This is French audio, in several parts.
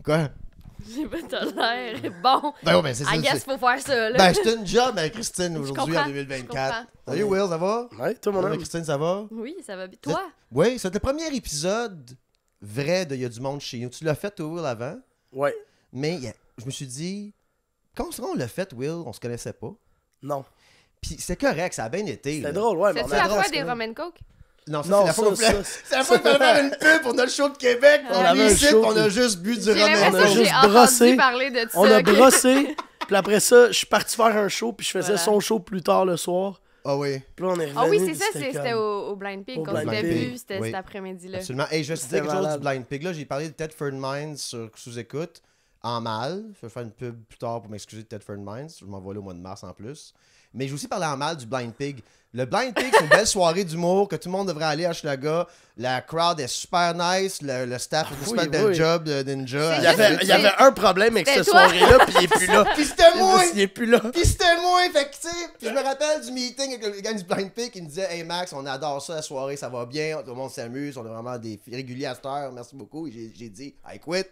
Quoi? J'ai pas t'as l'air. Bon, Ben ouais, ben c'est ça. I guess faut faire ça, là. Ben, j'étais une job avec Christine Je aujourd'hui en comprends, 2024. je Salut Will, ça va? Ouais, toi, mon Salut homme. Christine, ça va? Oui, ça va bien. Toi? Oui, c'est le premier épisode vrai de Il y a du monde chez nous. Tu l'as fait, toi, Will, avant. Ouais. Mais je me suis dit, quand on l'a fait, Will, on se connaissait pas. Non. Puis c'est correct, ça a bien été. C'était là. drôle, ouais. C'est-tu mais on a la drôle, fois c'est des quand même- Roman Coke? Non, ça, Non, c'est la fois qu'on ça, voulait- ça, c'est la fois qu'on fallait faire une pub pour notre show de Québec. On On avait est un ici, show, puis on a puis- juste bu du J'ai Roman l'impression on a que Coke. j'ai juste entendu brossé. parler de ça. On a ok. brossé, puis après ça, je suis parti faire un show, puis je faisais Voilà. son show plus tard le soir. Ah oui, Puis là, on est revenu. Ah oui, c'est puis ça, c'était comme- au Blind Pig. Au Quand Blind c'était Pig, vu, c'était oui. cet après-midi-là. absolument. Et je vais te dire C'était quelque chose du malade. Blind Pig. Là, j'ai parlé de Tedford Mines sur sous-écoute en mal. Je vais faire une pub plus tard pour m'excuser de Tedford Mines. Je m'en vais là au mois de mars en plus. Mais j'ai aussi parlé en mal du Blind Pig. Le Blind Pig, c'est une belle soirée d'humour que tout le monde devrait aller à Hochelaga. La crowd est super nice. Le staff fait un super oui, bel oui. job de Ninja. Il y avait un problème avec C'était cette toi. soirée-là, puis il est plus là. Puis c'était moi! Il est plus là. Puis c'était moi, fait que tu sais. Puis je me rappelle du meeting avec le gars du Blind Pig qui me disait: Hey Max, on adore ça, la soirée, ça va bien, tout le monde s'amuse, on a vraiment des réguliers à cette heure, merci beaucoup. Et j'ai dit: I quit.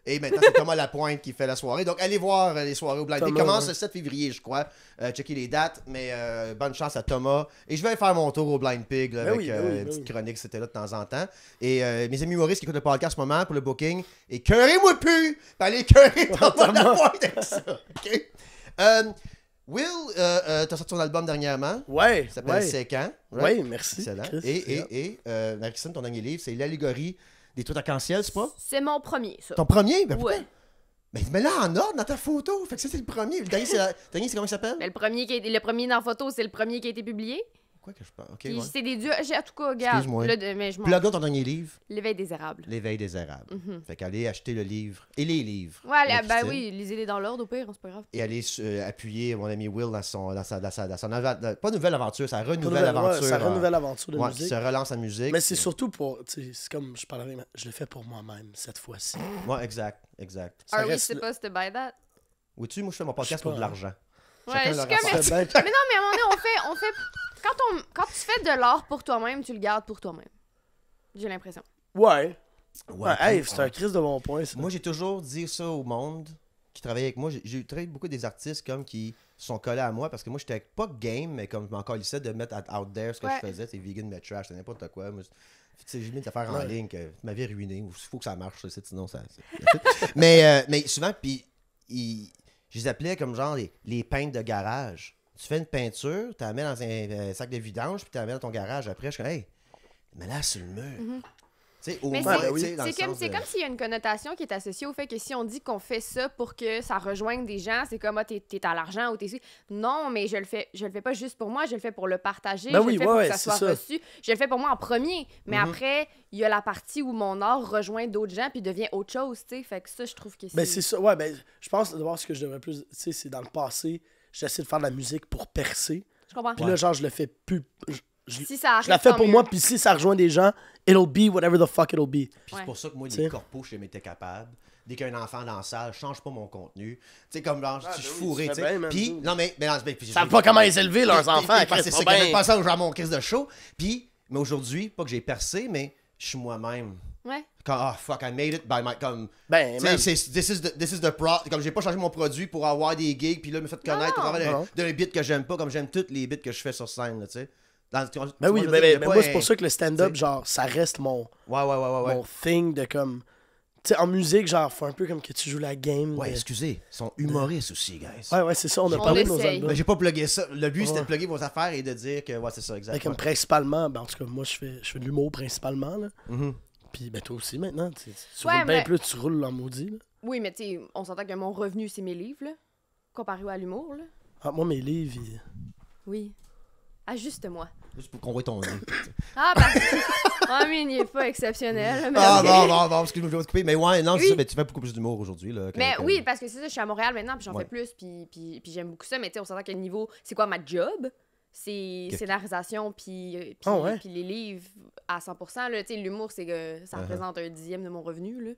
Et maintenant, c'est Thomas Lapointe qui fait la soirée. Donc, allez voir les soirées au Blind Pig. Thomas, Commence ouais. le 7 février, je crois. Checker les dates, mais bonne chance à Thomas. Et je vais faire mon tour au Blind Pig là, Ben avec oui, ben oui, une ben petite oui. chronique, c'était là de temps en temps. Et mes amis humoristes qui écoutent le podcast en ce moment pour le booking, écœurez-moi plus! Puis allez écœurer Thomas Lapointe avec ça. OK? Will, t'as sorti ton album dernièrement. Ouais. Ça s'appelle Ouais. C'est quand? Ouais, merci. Excellent. Chris. Et Marie-Christine, ton dernier livre, c'est L'allégorie des trucs arc-en-ciel, c'est pas? C'est mon premier, ça. Ton premier? Ben pourquoi? Ouais. Mais mets-la en ordre dans ta photo. Fait que ça, c'est le premier. Le dernier, c'est comment il s'appelle? Mais le premier dans la photo, c'est le premier qui a été publié. Quoi que je parle? Ok, Puis ouais. c'est des dieux. En tout cas, regarde. Excuse-moi. Là, mais je m'en. Plug ton dernier livre, L'éveil des érables. L'éveil des érables. Mhm. Fait qu'allez acheter le livre et les livres. Ouais, allez, de ben Christine. oui, lisez-les dans l'ordre au pire, c'est pas grave. Et allez appuyer mon ami Will dans sa pas nouvelle aventure, sa Pour renouvelle aventure. ouais, ça renouvelle aventure de Ouais, musique. se relance en musique. Mais c'est surtout pour. Tu sais, c'est comme je parlais, je le fais pour moi-même cette fois-ci. Ouais, exact, exact. Ça Are we reste supposed to buy that? Vois-tu, moi je fais mon podcast Je sais pour pas, de l'argent. Ouais, Chacun je suis leur comme. affaire. C'est bête. Mais non, mais à un moment donné, on fait. Quand tu fais de l'art pour toi-même, tu le gardes pour toi-même. J'ai l'impression. Ouais. Ouais, Ouais, hey, c'est un crise de bon point, ça. Moi, j'ai toujours dit ça au monde qui travaille avec moi. J'ai travaillé beaucoup des artistes comme qui sont collés à moi parce que moi, j'étais pas game, mais comme je m'en calissais de mettre out there ce que Ouais. je faisais. C'est vegan, mais trash, c'est n'importe quoi. Moi, tu sais, j'ai mis des affaires en Ouais. ligne que ma vie est ruinée. Il faut que ça marche, ça, sinon ça. mais souvent, puis je les appelais comme genre les peintres de garage. Tu fais une peinture, tu la mets dans un sac de vidange, puis tu la mets dans ton garage après. Je suis comme, hey, mais là, sur le mur. Tu sais, au Mais moins, c'est tu sais, dans le c'est comme, sens de- comme s'il y a une connotation qui est associée au fait que si on dit qu'on fait ça pour que ça rejoigne des gens, c'est comme, ah, t'es à l'argent ou t'es... Non, mais je le fais pas juste pour moi, je le fais pour le partager, Ben je oui, le fais pour ouais, que ça c'est soit ça. reçu. Je le fais pour moi en premier, mais après, il y a la partie où mon art rejoint d'autres gens puis devient autre chose, tu sais. Fait que ça, je trouve que c'est... Ben c'est ça, ouais, ben je pense d'abord ce que je devrais plus, tu sais, c'est dans le passé, j'essaie de faire de la musique pour percer, Je comprends. puis là, genre, je le fais plus, Si ça arrive, je la fais tant pour mieux. moi, puis si ça rejoint des gens, it'll be whatever the fuck it'll be. Puis c'est Ouais. pour ça que moi, les T'sais. corpos, je m'étais capable. Dès qu'il y a un enfant dans la salle, je change pas mon contenu. Tu sais, comme genre, je suis ben oui, fourré, tu tu fais sais. bien, man, Puis, dude. non, mais non, puis Ils savent pas comment ils élever leurs enfants, Parce Chris, que pas c'est bien. quand pas ça où j'ai mon crise de show. Puis, mais aujourd'hui, pas que j'ai percé, mais je suis moi-même. Ouais. Comme, oh fuck, I made it by my. Comme, Ben, tu man. sais, this is the pro. Comme j'ai pas changé mon produit pour avoir des gigs, puis là, me fait connaître au travers Non. d'un beat que j'aime pas, comme j'aime toutes les beats que je fais sur scène, là, tu sais. Ben oui, ben moi, c'est pour ça que le stand-up, t'sais. genre, ça reste mon Ouais. thing de comme. Tu sais, en musique, genre, faut un peu comme que tu joues la game. Ouais, de- excusez, ils sont humoristes aussi, guys. Ouais, c'est ça, on a On parlé de nos essaye. albums. Mais j'ai pas plugué ça. Le but, c'était de Ouais. plugger vos affaires et de dire que, ouais, c'est ça, Ben, exactement. comme principalement, ben, en tout cas, moi, je fais de l'humour principalement, là. Mhm. Puis, ben, toi aussi, maintenant, tu Ouais, roules bien mais- plus, tu roules en maudit, là. Oui, mais tu sais, on s'entend que mon revenu, c'est mes livres, là. Comparé à l'humour, là. Ah, moi, mes livres, ils- Oui. Ajuste-moi. Juste pour qu'on voit ton nez. Ah, parce que... Ah, mais il n'est pas exceptionnel, mais... Ah, ok. bon, excuse-moi, je vais te couper. Mais ouais, non, c'est Oui. ça, mais tu fais beaucoup plus d'humour aujourd'hui, là. Mais oui, parce que c'est ça, je suis à Montréal maintenant, puis j'en Ouais. fais plus, puis j'aime beaucoup ça, mais tu sais, on s'entend que le niveau, c'est quoi ma job? C'est Qu'est-ce- scénarisation, puis Ah ouais? puis les livres à 100%, là, tu sais, l'humour, c'est que ça Uh-huh. représente un dixième de mon revenu, là.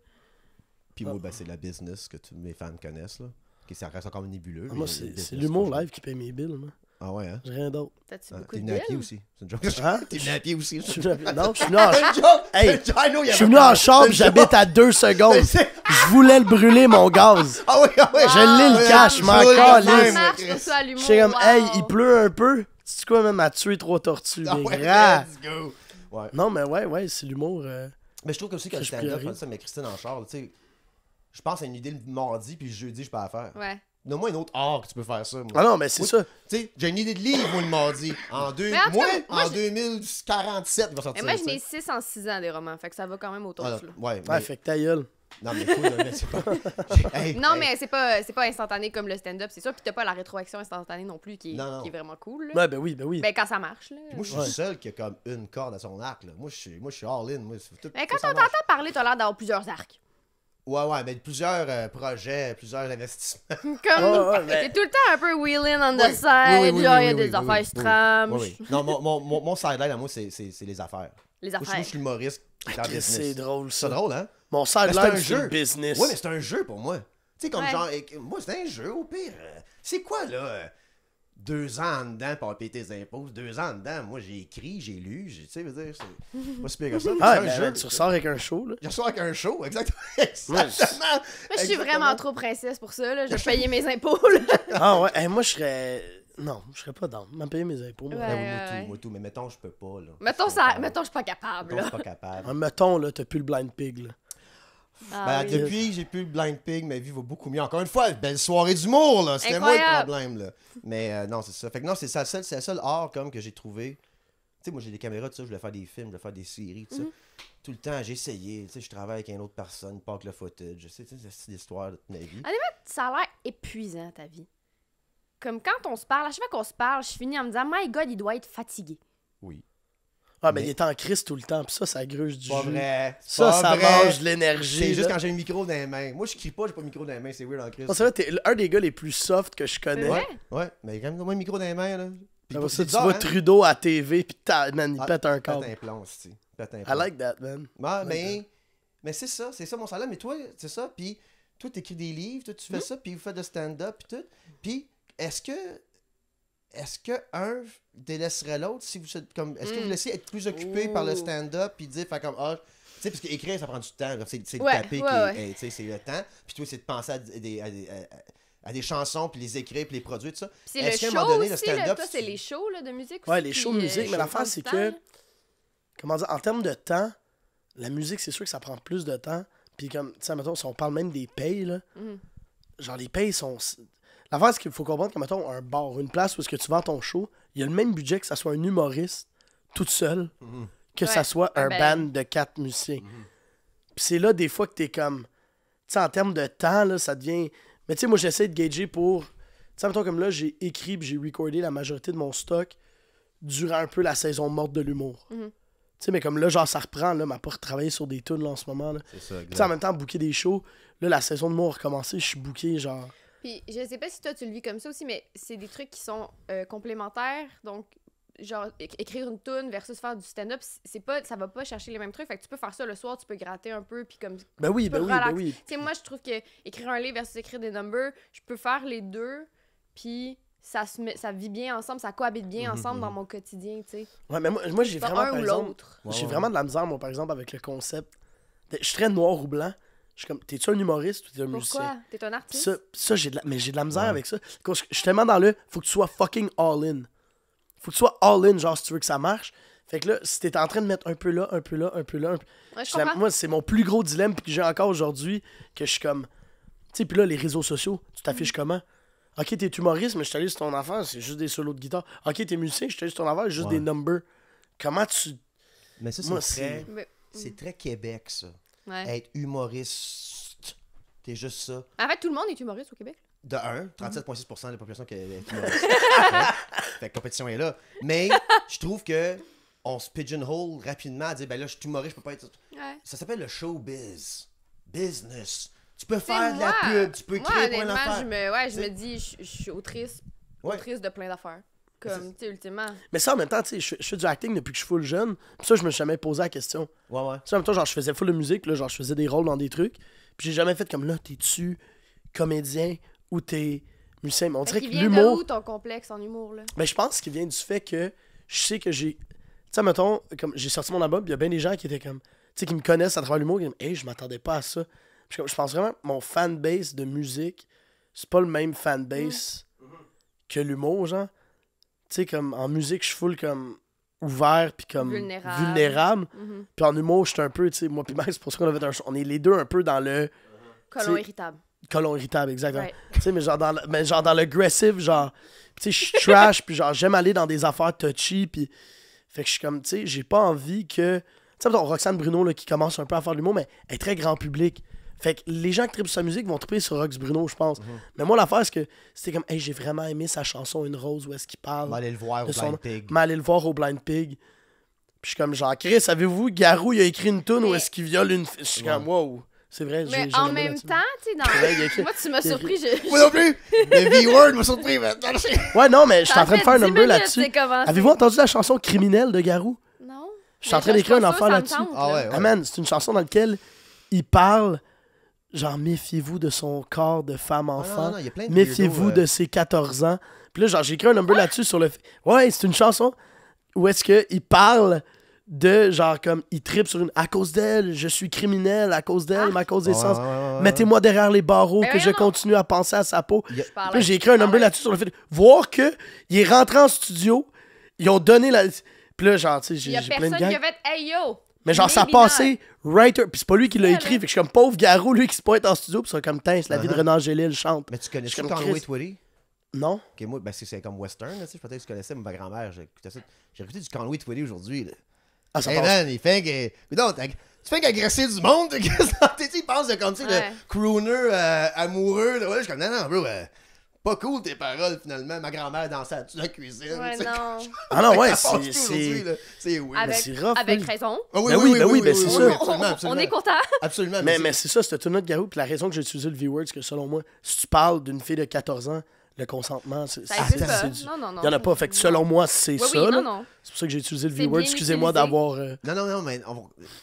Puis moi, ben, c'est la business que tous mes fans connaissent, là. Qui ça reste encore nébuleux. Ah, moi, c'est l'humour live qui paye mes billes, moi. Ah ouais, hein? J'ai rien d'autre. T'as-tu Ah, beaucoup t'es de venu à pied billes? aussi. C'est une joke. Hein? T'es venu à pied aussi. Non, je suis venu en C'est une joke! Hey, C'est une joke! I know, il y je suis avait venu en pas- chambre, c'est une j'habite joke. à 2 secondes. C'est- Je voulais le brûler, mon gaz. Ah oui, ah oui! Je l'ai, le cash, je m'en je l'ai, calisse. Ça même, marche Chris. pour ça, l'humour. J'étais comme, wow. hey, il pleut un peu. C'est quoi, même, à tuer 3 tortues, Ah mais ouais, grand. let's go! Ouais. Non, mais ouais, c'est l'humour. Mais je trouve que aussi que le Je stand-up, priorise. ça, mais Christine en char, tu sais, je pense à une idée le mardi, puis le jeudi, je peux la faire. Ouais. Donne-moi une autre art que tu peux faire ça, moi. Ah non, mais c'est Oui. ça. Tu sais, j'ai une idée de livre, moi, le mardi. Mais en tout cas, moi, en 2047, il va Et sortir. moi, je tu sais. n'ai 6 en 6 ans des romans, fait que ça va quand même autour Ah, de ça. ouais, mais... Ouais, fait que ta gueule. Non, mais cool, mais c'est pas... Hey, Non, hey. mais c'est pas instantané comme le stand-up, c'est sûr. Puis t'as pas la rétroaction instantanée non plus qui est, Non, non. qui est vraiment cool. Là. Ouais, ben oui, ben oui. Ben, quand ça marche. Là. Puis moi, je suis Ouais. le seul qui a comme une corde à son arc, là. Moi, je suis all-in. Moi, tout, Mais quand ça on marche. t'entend parler, t'as l'air d'avoir plusieurs arcs. Ouais, mais plusieurs projets, plusieurs investissements. Comme. Ouais, mais- C'est tout le temps un peu wheeling on the Oui, side, oui, oui, genre, oui, il y a oui, des oui, affaires oui, strammes. Oui, oui. Non, mon sideline à moi, c'est les affaires. Les Moi, affaires. je suis l'humoriste qui est en Chris, business. c'est drôle, C'est ça. drôle, hein? Mon Mais c'est un sideline, c'est jeu. le business. Ouais, mais c'est un jeu pour moi. Tu sais, comme Ouais. genre, moi, c'est un jeu, au pire. C'est quoi, là? 2 ans en dedans pour payer tes impôts. 2 ans en dedans, moi, j'ai écrit, j'ai lu, tu sais, veux dire, c'est pas si pire que ça. Ah, c'est un ben, jeu. tu ressors avec un show, là. Je ressors avec un show, exactement. Exactement. Moi, je suis Exactement. vraiment trop princesse pour ça, là. Je vais payer mes impôts, là. Ah ouais, hey, moi, je serais... Non, je serais pas dans. M'en payer mes impôts, moi. Ouais. Ouais, moi tout, mais mettons, je peux pas, là. Mettons, je suis pas capable, Mettons, je là. suis pas capable. Ah, mettons, là, t'as plus le blind pig, là. Ah, Ben, oui. depuis que j'ai plus le Blind Pig, ma vie va beaucoup mieux. Encore une fois, belle soirée d'humour, là. C'était moi le Incroyable. problème, là. Mais non, c'est ça. Fait que non, c'est la seule art comme que j'ai trouvé. Tu sais, moi, j'ai des caméras, tout ça, je voulais faire des films, je voulais faire des séries, tout ça. Tout le temps, j'ai essayé. Tu sais, je travaille avec une autre personne, pas que le footage. Je sais, c'est l'histoire de toute ma vie. Ça a l'air épuisant, ta vie. Comme quand on se parle, à chaque fois qu'on se parle, je finis en me disant, My God, il doit être fatigué. Oui. Ah, mais Mais- il est en crise tout le temps, pis ça gruge du Pas jus. vrai. c'est Ça, pas ça vrai. mange de l'énergie. C'est juste là. quand j'ai le micro dans les mains. Moi, je crie pas, j'ai pas le micro dans les mains, c'est weird en crise. Non, c'est vrai, t'es un des gars les plus soft que je connais. C'est vrai? Ouais, mais quand même, moi, le micro dans les mains, là. Puis Après c'est ça, tu bizarre, vois hein? Trudeau à TV, pis man, il Ah, pète un Pète câble. un plomb, c'est Pète un I plomb. like that, man. Ouais, mais c'est ça mon salaire. Mais toi, c'est ça. Puis toi, t'écris des livres, toi, tu fais ça, puis vous faites de stand-up, puis tout. Puis est-ce que un délaisserait l'autre si vous êtes comme. Est-ce que vous laissez être plus occupé par le Ouh. stand-up, puis dire, fait comme, ah, tu sais, parce qu'écrire, ça prend du temps. là. C'est le Ouais, taper ouais. tu sais, c'est le temps. Puis toi, c'est de penser à des chansons, puis les écrire, puis les produire, tout ça. Puis c'est Est-ce qu'à le un show moment donné, le aussi, là. stand-up, Toi, c'est les shows là, de musique Ouais, aussi, les puis, shows de musique, mais ça l'affaire, prend du c'est temps, que- là. Comment dire, en termes de temps, la musique, c'est sûr que ça prend plus de temps. Puis comme, tu sais, mettons, si on parle même des payes, là, Mhm. genre les payes sont... L'affaire, c'est qu'il faut comprendre que, mettons, un bar, une place où est-ce que tu vends ton show, il y a le même budget que ça soit un humoriste, toute seule, que ça Ouais, soit un ben- band de 4 musiciens. Puis c'est là, des fois, que t'es comme... Tu sais, en termes de temps, là, ça devient... Mais tu sais, moi, j'essaie de gager pour... Tu sais, mettons, comme là, j'ai écrit puis j'ai recordé la majorité de mon stock durant un peu la saison morte de l'humour. Mhm. Tu sais, mais comme là, genre, ça reprend, là, m'a pas retravaillé sur des tunes, là, en ce moment, là. C'est ça, Puis tu sais, en même temps, booker des shows, là, la saison de moi a recommencé, je suis booké, genre... Puis je sais pas si toi tu le vis comme ça aussi, mais c'est des trucs qui sont complémentaires. Donc, genre, écrire une tune versus faire du stand-up, ça va pas chercher les mêmes trucs. Fait que tu peux faire ça le soir, tu peux gratter un peu, puis comme... Ben oui, tu peux ben oui, relaxer. ben oui. Tu sais, moi, je trouve que écrire un livre versus écrire des numbers, je peux faire les deux, puis ça vit bien ensemble, ça cohabite bien ensemble dans mon quotidien, tu sais. Ouais, mais moi j'ai Pas vraiment, un par ou exemple... l'autre. Ouais, J'ai ouais. vraiment de la misère, moi, par exemple, avec le concept. Je suis très noir ou blanc. Je suis comme, t'es-tu un humoriste ou t'es un musicien? Pourquoi? T'es un Puis artiste? ça j'ai de la misère Ouais. avec ça. Quand je suis tellement dans le, faut que tu sois fucking all-in. Faut que tu sois all-in, genre, si tu veux que ça marche. Fait que là, si t'es en train de mettre un peu là, un peu là, un peu là, un peu... Ouais, je comprends. Moi, c'est mon plus gros dilemme que j'ai encore aujourd'hui, que je suis comme... Tu sais, puis là, les réseaux sociaux, tu t'affiches comment? Ok, t'es humoriste, mais je t'allais sur ton affaire, c'est juste des solos de guitare. Ok, t'es musicien, je t'allais sur ton affaire, c'est juste Ouais. des numbers. Comment tu... Mais ça, Moi, c'est très... Mais- C'est très Québec, ça. Ouais. Être humoriste, t'es juste ça. En fait, tout le monde est humoriste au Québec. De 1, 37,6% de la population qui est humoriste. Fait que la compétition est là. Mais je trouve que on se pigeonhole rapidement à dire, ben là, je suis humoriste, je peux pas être... Ouais. Ça s'appelle le showbiz. Business. Tu peux Tu sais, faire de la pub, tu peux moi, créer plein honnêtement, d'affaires. je me T'sais. dis, je suis autrice Ouais. de plein d'affaires. Comme, tu sais, ultimement. Mais ça, en même temps, tu sais, je fais du acting depuis que je suis full jeune. Puis ça, je me suis jamais posé la question. Ouais, ouais. Tu sais, en même temps, genre, je faisais full de musique, là, genre, je faisais des rôles dans des trucs. Puis j'ai jamais fait comme là, t'es-tu comédien ou t'es musicien. Mais on dirait Fait que qu'il vient de l'humour... où ton complexe en humour, là? Ben, je pense qu'il vient du fait que je sais que j'ai... Tu sais, mettons, comme j'ai sorti mon album, puis il y a bien des gens qui étaient comme... Tu sais, qui me connaissent à travers l'humour, qui disent « Hey, je m'attendais pas à ça. » Puis je pense vraiment que mon fanbase de musique, c'est pas le même fanbase que l'humour, genre. Tu sais, comme en musique, je suis full comme ouvert, puis comme vulnérable. Puis en humour, je suis un peu, tu sais, moi puis Max, c'est pour ça qu'on a fait un show. On est les deux un peu dans le... Colon irritable. Colon irritable, exactement. Ouais. Tu sais, mais genre dans l'aggressive, genre... Tu sais, je suis trash, puis genre, j'aime aller dans des affaires touchy, puis... Fait que je suis comme, tu sais, j'ai pas envie que... Tu sais, mettons, Roxane Bruno, là, qui commence un peu à faire de l'humour, mais elle est très grand public. Fait que les gens qui trippent sur sa musique vont tripper sur Rox Bruno, je pense. Mais moi, l'affaire, c'est que c'était comme, hey, j'ai vraiment aimé sa chanson Une Rose, où est-ce qu'il parle. On va aller le voir au Blind Pig. Mais aller le voir au Blind Pig. Puis je suis comme, genre, Chris, savez-vous, Garou, il a écrit une tune où est-ce qu'il viole une fille. Je suis comme, wow. C'est vrai, Mais j'ai en aimé même là-dessus. temps, tu sais, vrai, il a écrit- moi, tu m'as il a surpris. Moi non plus! Le V-word m'a surpris maintenant. Ouais, non, mais je suis en train de faire un number là-dessus. là-dessus. Avez-vous entendu la chanson Criminelle de Garou? Non. Je suis en train d'écrire une affaire là-dessus. Ah ouais, Ah man, c'est une chanson dans laquelle il parle, genre, méfiez-vous de son corps de femme-enfant. non, il y a plein de Méfiez-vous weirdos, de ses 14 ans. Puis là, genre, j'ai écrit un number là-dessus sur le... Ouais, c'est une chanson où est-ce qu'il parle de, genre, comme, il tripe sur une... À cause d'elle, je suis criminel, à cause d'elle, mais à cause des sens. Mettez-moi derrière les barreaux, Mais que je voyons donc. continue à penser à sa peau. Je Puis parlais. là, j'ai écrit un number là-dessus sur le fait de voir que il est rentré en studio, ils ont donné la... Puis là, genre, tu sais, Il y a j'ai plein de personne qui gags. a fait « Hey yo! » Mais genre, ça a Maybe passé writer. Puis c'est pas lui qui l'a Ouais, écrit. là. Fait que je suis comme pauvre Garou, lui, qui se pointe en studio. Puis c'est comme, c'est la vie de Renan Gélil chante. Mais tu connais Je suis ça, comme Conway Chris. Twitty? Non? Ok, moi, ben, c'est comme western, là, tu sais, peut-être que tu connaissais ma grand-mère. J'ai écouté du Conway Twitty aujourd'hui, là. Ah, ça Hey passe. man, il fait que... Non, tu fais qu'agresser du monde, tu sais, il pense de comme, tu sais, Ouais. le crooner amoureux, là. Ouais, je suis comme, non, bro, pas cool tes paroles, finalement. Ma grand-mère dansait à la cuisine. Ouais, tu sais. non. Ah non, ouais, Ça passe plus aujourd'hui, c'est... là. C'est weird. Avec, c'est rough, avec oui. raison. Ah Ben oui, ben c'est ça. absolument, absolument. On est content. Absolument. Mais c'est ça, c'était tout notre Garou. Puis la raison que j'ai utilisé le V-word, c'est que selon moi, si tu parles d'une fille de 14 ans, le consentement, c'est... Ça existe c'est- pas. c'est du- Non, non, non. Il y en a pas. Fait que selon moi, c'est Oui, ça, oui, là. non, non. C'est pour ça que j'ai utilisé le C'est V-word. bien Excusez-moi utilisé. d'avoir... Non, mais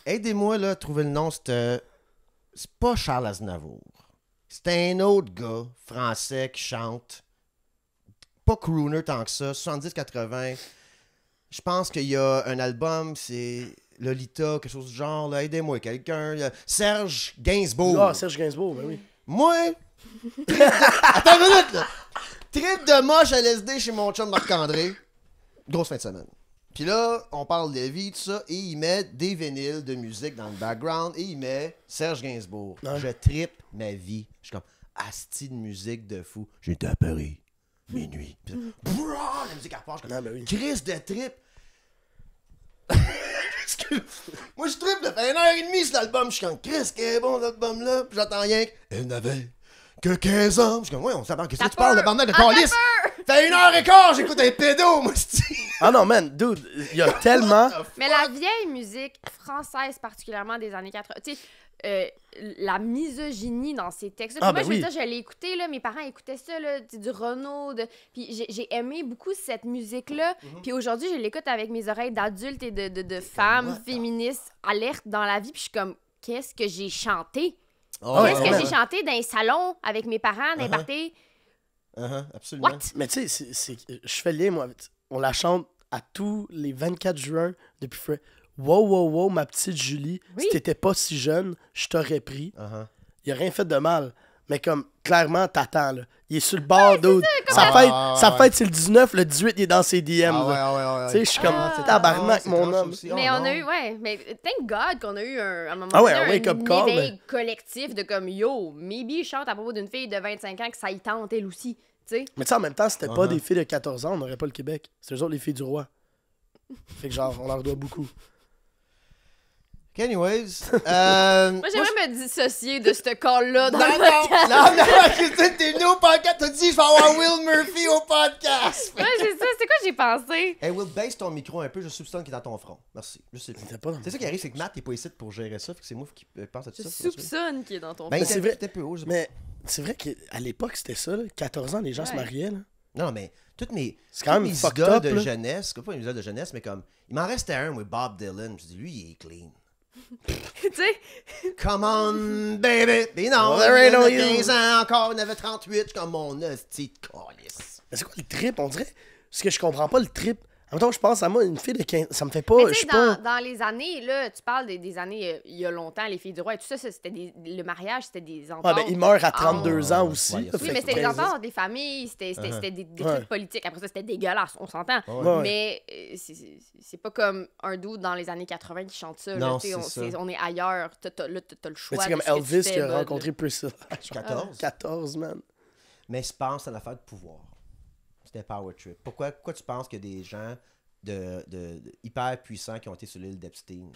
aidez-moi, là, à trouver le nom. C'est pas Charles Aznavour. C'est un autre gars français qui chante. Pas crooner tant que ça, 70-80. Je pense qu'il y a un album, c'est Lolita, quelque chose du genre. Là. Aidez-moi, quelqu'un. Serge Gainsbourg. Ah, Serge Gainsbourg, ben oui. Moi, attends une minute, là. Trip de moche à LSD chez mon chum Marc-André. Grosse fin de semaine. Puis là, on parle de vie, tout ça, et il met des vinyles de musique dans le background, et il met Serge Gainsbourg. Ouais. Je trippe ma vie. Je suis comme, asti de musique de fou. J'étais à Paris, minuit. Puis là, brrr, la musique à part, je suis comme, Ah, ben oui. Chris de trip. Excuse. Moi, je trippe, ça fait 1h30 sur l'album. Je suis comme, Chris, qu'est bon cet album-là. Puis j'entends rien que, elle n'avait que 15 ans. Je suis comme, ouais, on s'apprend. Qu'est-ce que tu parles de bordel de calice? Fait 1h15, j'écoute un pédo, moi, c'ti. Ah non, man, dude, il y a tellement... Mais la vieille musique française, particulièrement des années 80, tu sais, la misogynie dans ces textes. Ah, Moi, ben je veux oui. dire, je l'ai écouté, là, mes parents écoutaient ça, là, tu sais, du Renaud. Puis j'ai aimé beaucoup cette musique-là. Puis aujourd'hui, je l'écoute avec mes oreilles d'adulte et de femmes féministes alertes dans la vie. Puis je suis comme, qu'est-ce que j'ai chanté? Ah ouais, Qu'est-ce ouais, que ouais. j'ai chanté dans un salon avec mes parents, dans un party? Absolument. What? Mais tu sais, je fais le lien, moi. On la chante à tous les 24 juin depuis Fred. Wow, wow, wow, ma petite Julie, Oui. si t'étais pas si jeune, je t'aurais pris. Uh-huh. Il a rien fait de mal. Mais comme, clairement, t'attends, là. Il est sur le bord, dude. ça. Sa fête, c'est le 19, le 18, il est dans ses DM. là. Ouais. Tu sais, je suis comme, Ah. tabarnak, c'est mon tranché homme. aussi. Mais Oh, on a non. eu, ouais, mais thank God qu'on a eu à un moment Ah ouais, donné un wake-up call, éveil collectif de comme, yo, maybe il chante à propos d'une fille de 25 ans que ça y tente elle aussi, tu sais. Mais tu sais, en même temps, c'était pas Uh-huh. des filles de 14 ans, on n'aurait pas le Québec. C'est eux autres les filles du roi. Fait que genre, on leur doit beaucoup. Anyways. Moi, j'aimerais me dissocier de ce call-là dans Non, le podcast. non, Christine, t'es venu au podcast. T'as dit, je vais avoir Will Murphy au podcast. Ouais, c'est ça. C'est quoi j'ai pensé? Hey, Will, baisse ton micro un peu. Je soupçonne qu'il est dans ton front. Merci. Je sais plus. C'était pas dans C'est ça qui arrive, c'est que Matt n'est pas ici pour gérer ça. Fait que c'est moi qui pense à tout Je ça. soupçonne qu'il est dans ton Ben, front. c'est c'est vrai. vrai. C'était peu haut. je sais pas. Mais c'est vrai qu'à l'époque, c'était ça, là. 14 ans, les gens se Ouais. mariaient, là. Non, mais toutes mes, C'est quand même mes fucked idoles up, de là. jeunesse, pas mes idoles de jeunesse, mais comme, il m'en restait un, oui, Bob Dylan. Je dis, lui, il est clean. Tu sais? Come on, baby! Mais non, There ain't no il y en a you. 15 ans encore, il y en avait 38, je suis comme mon hostie de calice. Mais c'est quoi le trip? On dirait. Parce que je comprends pas le trip. En même temps, je pense à moi, une fille de 15. Ça me fait pas. Mais Je tu suis sais, pas. dans les années, là, tu parles des années, il y a longtemps, les filles du roi et tout ça, c'était le mariage, c'était des enfants. Ah, ben, il meurt à 32 ans aussi. ouais, là, oui, Oui, fait mais que c'était des 15 ans. enfants, des familles, c'était des Ouais. trucs politiques. Après ça, c'était dégueulasse, on s'entend. Ouais. Mais c'est pas comme un dude dans les années 80 qui chante ça. Non, Là, tu sais, c'est ça. on est ailleurs. Là, t'as le Mais choix. c'est de comme ce que tu Elvis fais, qui a bud, rencontré Priscilla. 14. 14, man. Mais je pense à l'affaire de pouvoir. C'était Power Trip. Pourquoi tu penses qu'il y a des gens de hyper puissants qui ont été sur l'île d'Epstein?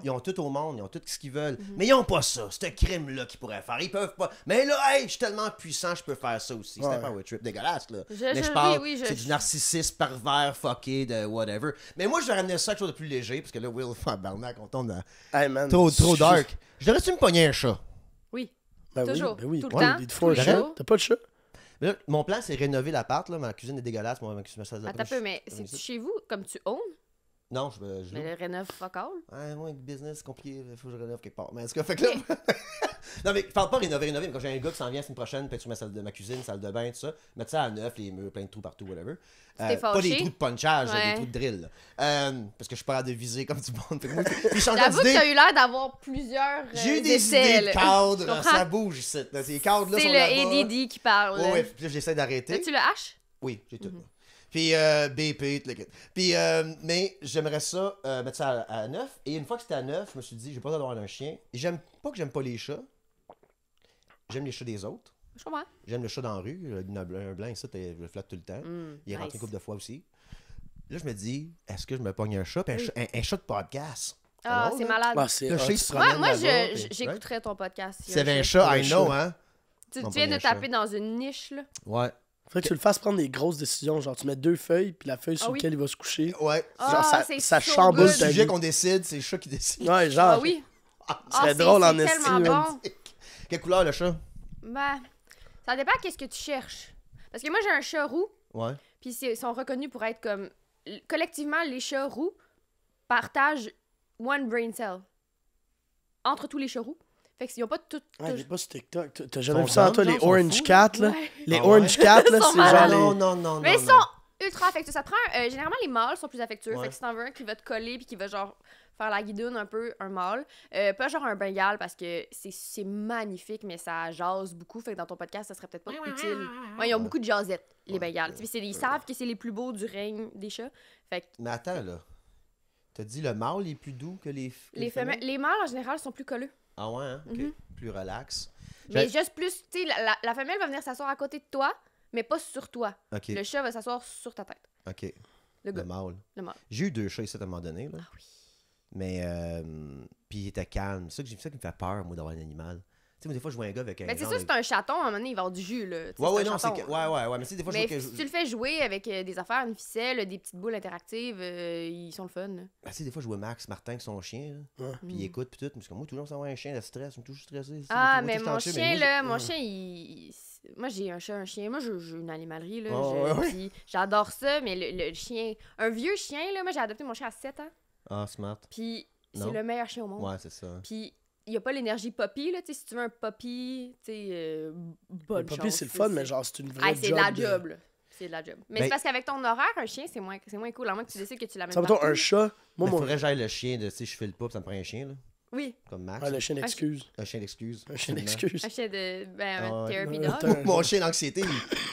Ils ont tout au monde, ils ont tout ce qu'ils veulent. Mais ils ont pas ça, ce crime-là qu'ils pourraient faire. Ils peuvent pas. Mais là, hey, je suis tellement puissant, je peux faire ça aussi. C'était Ouais. Power Trip dégueulasse, là. Je- Mais je- je parle, oui, c'est du narcissisme pervers, fucké, de whatever. Mais moi, je vais ramener ça à quelque chose de plus léger, parce que là, Will, barnac, on tombe dans Hey, man. trop dark. Je devrais-tu me pogner un chat? Oui. Ben Toujours. Oui, ben oui. Tout le Ouais, temps, des fois, tous un les chat. jours. T'as pas de chat? Mais là, mon plan, c'est rénover l'appart, là. Ma cuisine est dégueulasse. Ma cuisine, ça, Attends un peu, mais c'est-tu chez vous, comme tu owns? Non, je Mais le rénove fuck all? Ouais, moi, avec business compliqué, il faut que je rénove quelque part. Mais en tout cas, fait que là. non, mais parle pas rénover, mais quand j'ai un gars qui s'en vient la semaine prochaine, peinture ma cuisine, salle de bain, tout ça, mettre ça à neuf, les murs, plein de trous partout, whatever. t'es Pas fâché? des trous de punchage, là, Ouais. des trous de drill. là. Parce que je suis pas capable de viser comme du monde. Fait que moi, puis changer J'avoue que d'idée. t'as eu l'air d'avoir plusieurs J'ai eu des essais, idées de là. cadres, Je comprends. ça bouge ici. là. Ces cadres-là C'est sont le là-bas. ADD qui parle. Ouais, ouais, puis là, j'essaie d'arrêter. As-tu le H? Oui, j'ai tout. Puis BP, tout le kit. Puis, mais j'aimerais ça mettre ça à neuf. Et une fois que c'était à neuf, je me suis dit, j'ai pas besoin d'avoir un chien. Et j'aime pas les chats. J'aime les chats des autres. Je comprends. J'aime le chat dans la rue. Un blanc, ça, je le flatte tout le temps. Il est rentré Nice. une couple de fois aussi. Là, je me dis, est-ce que je me pogne un chat? Puis un chat de podcast. Ah, drôle, c'est hein? malade. Ah, c'est Le hot. chat, il se Moi, promène moi là-bas, puis- j'écouterais ton podcast. S'il y avait un chat, I Un know, chat. hein? Tu On viens pogne de un chat. taper dans une niche, là. Ouais. Fait que tu le fasses prendre des grosses décisions. Genre, tu mets 2 feuilles, puis la feuille sur Ah oui. laquelle il va se coucher. Ouais. Ah, ça- c'est ça so chamboule good. Le ta sujet vie. qu'on décide, c'est le chat qui décide. Ouais, genre. Ah oui. Ce serait drôle en esti, tellement man. bon. Quelle couleur le chat? Ben, ça dépend qu'est-ce que tu cherches. Parce que moi, j'ai un chat roux, Ouais. puis ils sont reconnus pour être comme... Collectivement, les chats roux partagent one brain cell. Entre tous les chats roux. Fait qu'ils ont pas tout... Ouais, il est pas sur TikTok. T'as jamais Sont vu ça, dumb, toi, les genre, sont Orange fous, Cats, là? Ouais. Les Ah Orange ouais? Cats, là, Ils sont c'est malades. genre les... Non. Mais ils sont ultra affectueux. Ça te prend... généralement, les mâles sont plus affectueux. Ouais. Fait que si t'en veux un qui va te coller puis qui va genre faire la guidoune un peu, un mâle. Pas genre un bengal parce que c'est magnifique, mais ça jase beaucoup. Fait que dans ton podcast, ça serait peut-être pas utile. Ouais, ils ont beaucoup de jasettes, les bengales. Puis ils savent que c'est les plus beaux du règne des chats. Fait que Mais attends, là. T'as dit le mâle est plus doux que les les femelles, les mâles en général sont plus colleux. Ah ouais, hein? Ok. Mhm. Plus relax. Mais juste plus, tu sais, la femelle va venir s'asseoir à côté de toi, mais pas sur toi. Ok. Le chat va s'asseoir sur ta tête. Ok. Le Le gars, mâle. le mâle. J'ai eu 2 chats ici à un moment donné, là. Ah oui. Mais, puis il était calme. C'est ça qui me fait peur, moi, d'avoir un animal. Tu sais, moi, des fois, je vois un gars avec un. Mais c'est genre ça, de- c'est un chaton, à un moment donné, il va avoir du jus, là. Tu sais, Ouais, un non, c'est chaton, que. hein. Ouais. Mais tu sais, des fois, Mais je vois si que. tu le fais jouer avec des affaires, une ficelle, des petites boules interactives, ils sont le fun. là. Tu sais, des fois, je vois Max Martin avec son chien, là. Ouais. Puis il écoute, puis tout. Mais c'est comme moi, toujours, ça va un chien de stress. Je suis toujours stressé. Ah, Moi, mais tout mon anxieux, chien, moi, là, je- mon chien, moi, j'ai un chat, un chien. Moi, j'ai une animalerie, là. Oh, ouais, ouais. Puis j'adore ça, mais le chien... Un vieux chien, là, moi, j'ai adopté mon chien à 7 ans. Ah, smart. Puis c'est Non. le meilleur chien au monde. Ouais, c'est ça. Puis il n'y a pas l'énergie puppy, là. Tu sais, si tu veux un puppy, tu sais, bonne Le papier, chance, c'est le tu fun, sais, mais genre, c'est une vraie Ah, c'est de la de- job, là. C'est de la job. Mais Ben- c'est parce qu'avec ton horaire, un chien, c'est moins cool. À moins que tu décides que tu l'amènes Ça, mettons, partout. un chat. Moi, Mais mon... faudrait que j'aille le chien de. Tu sais, je file pas, puis ça me prend un chien, là. Oui, Comme Max. Ouais, le chien d'excuse. Un chien d'excuse. Un chien absolument. d'excuse. un chien de... Ben, Ah un ouais. therapy Ouais, dog. t'as- Mon chien d'anxiété,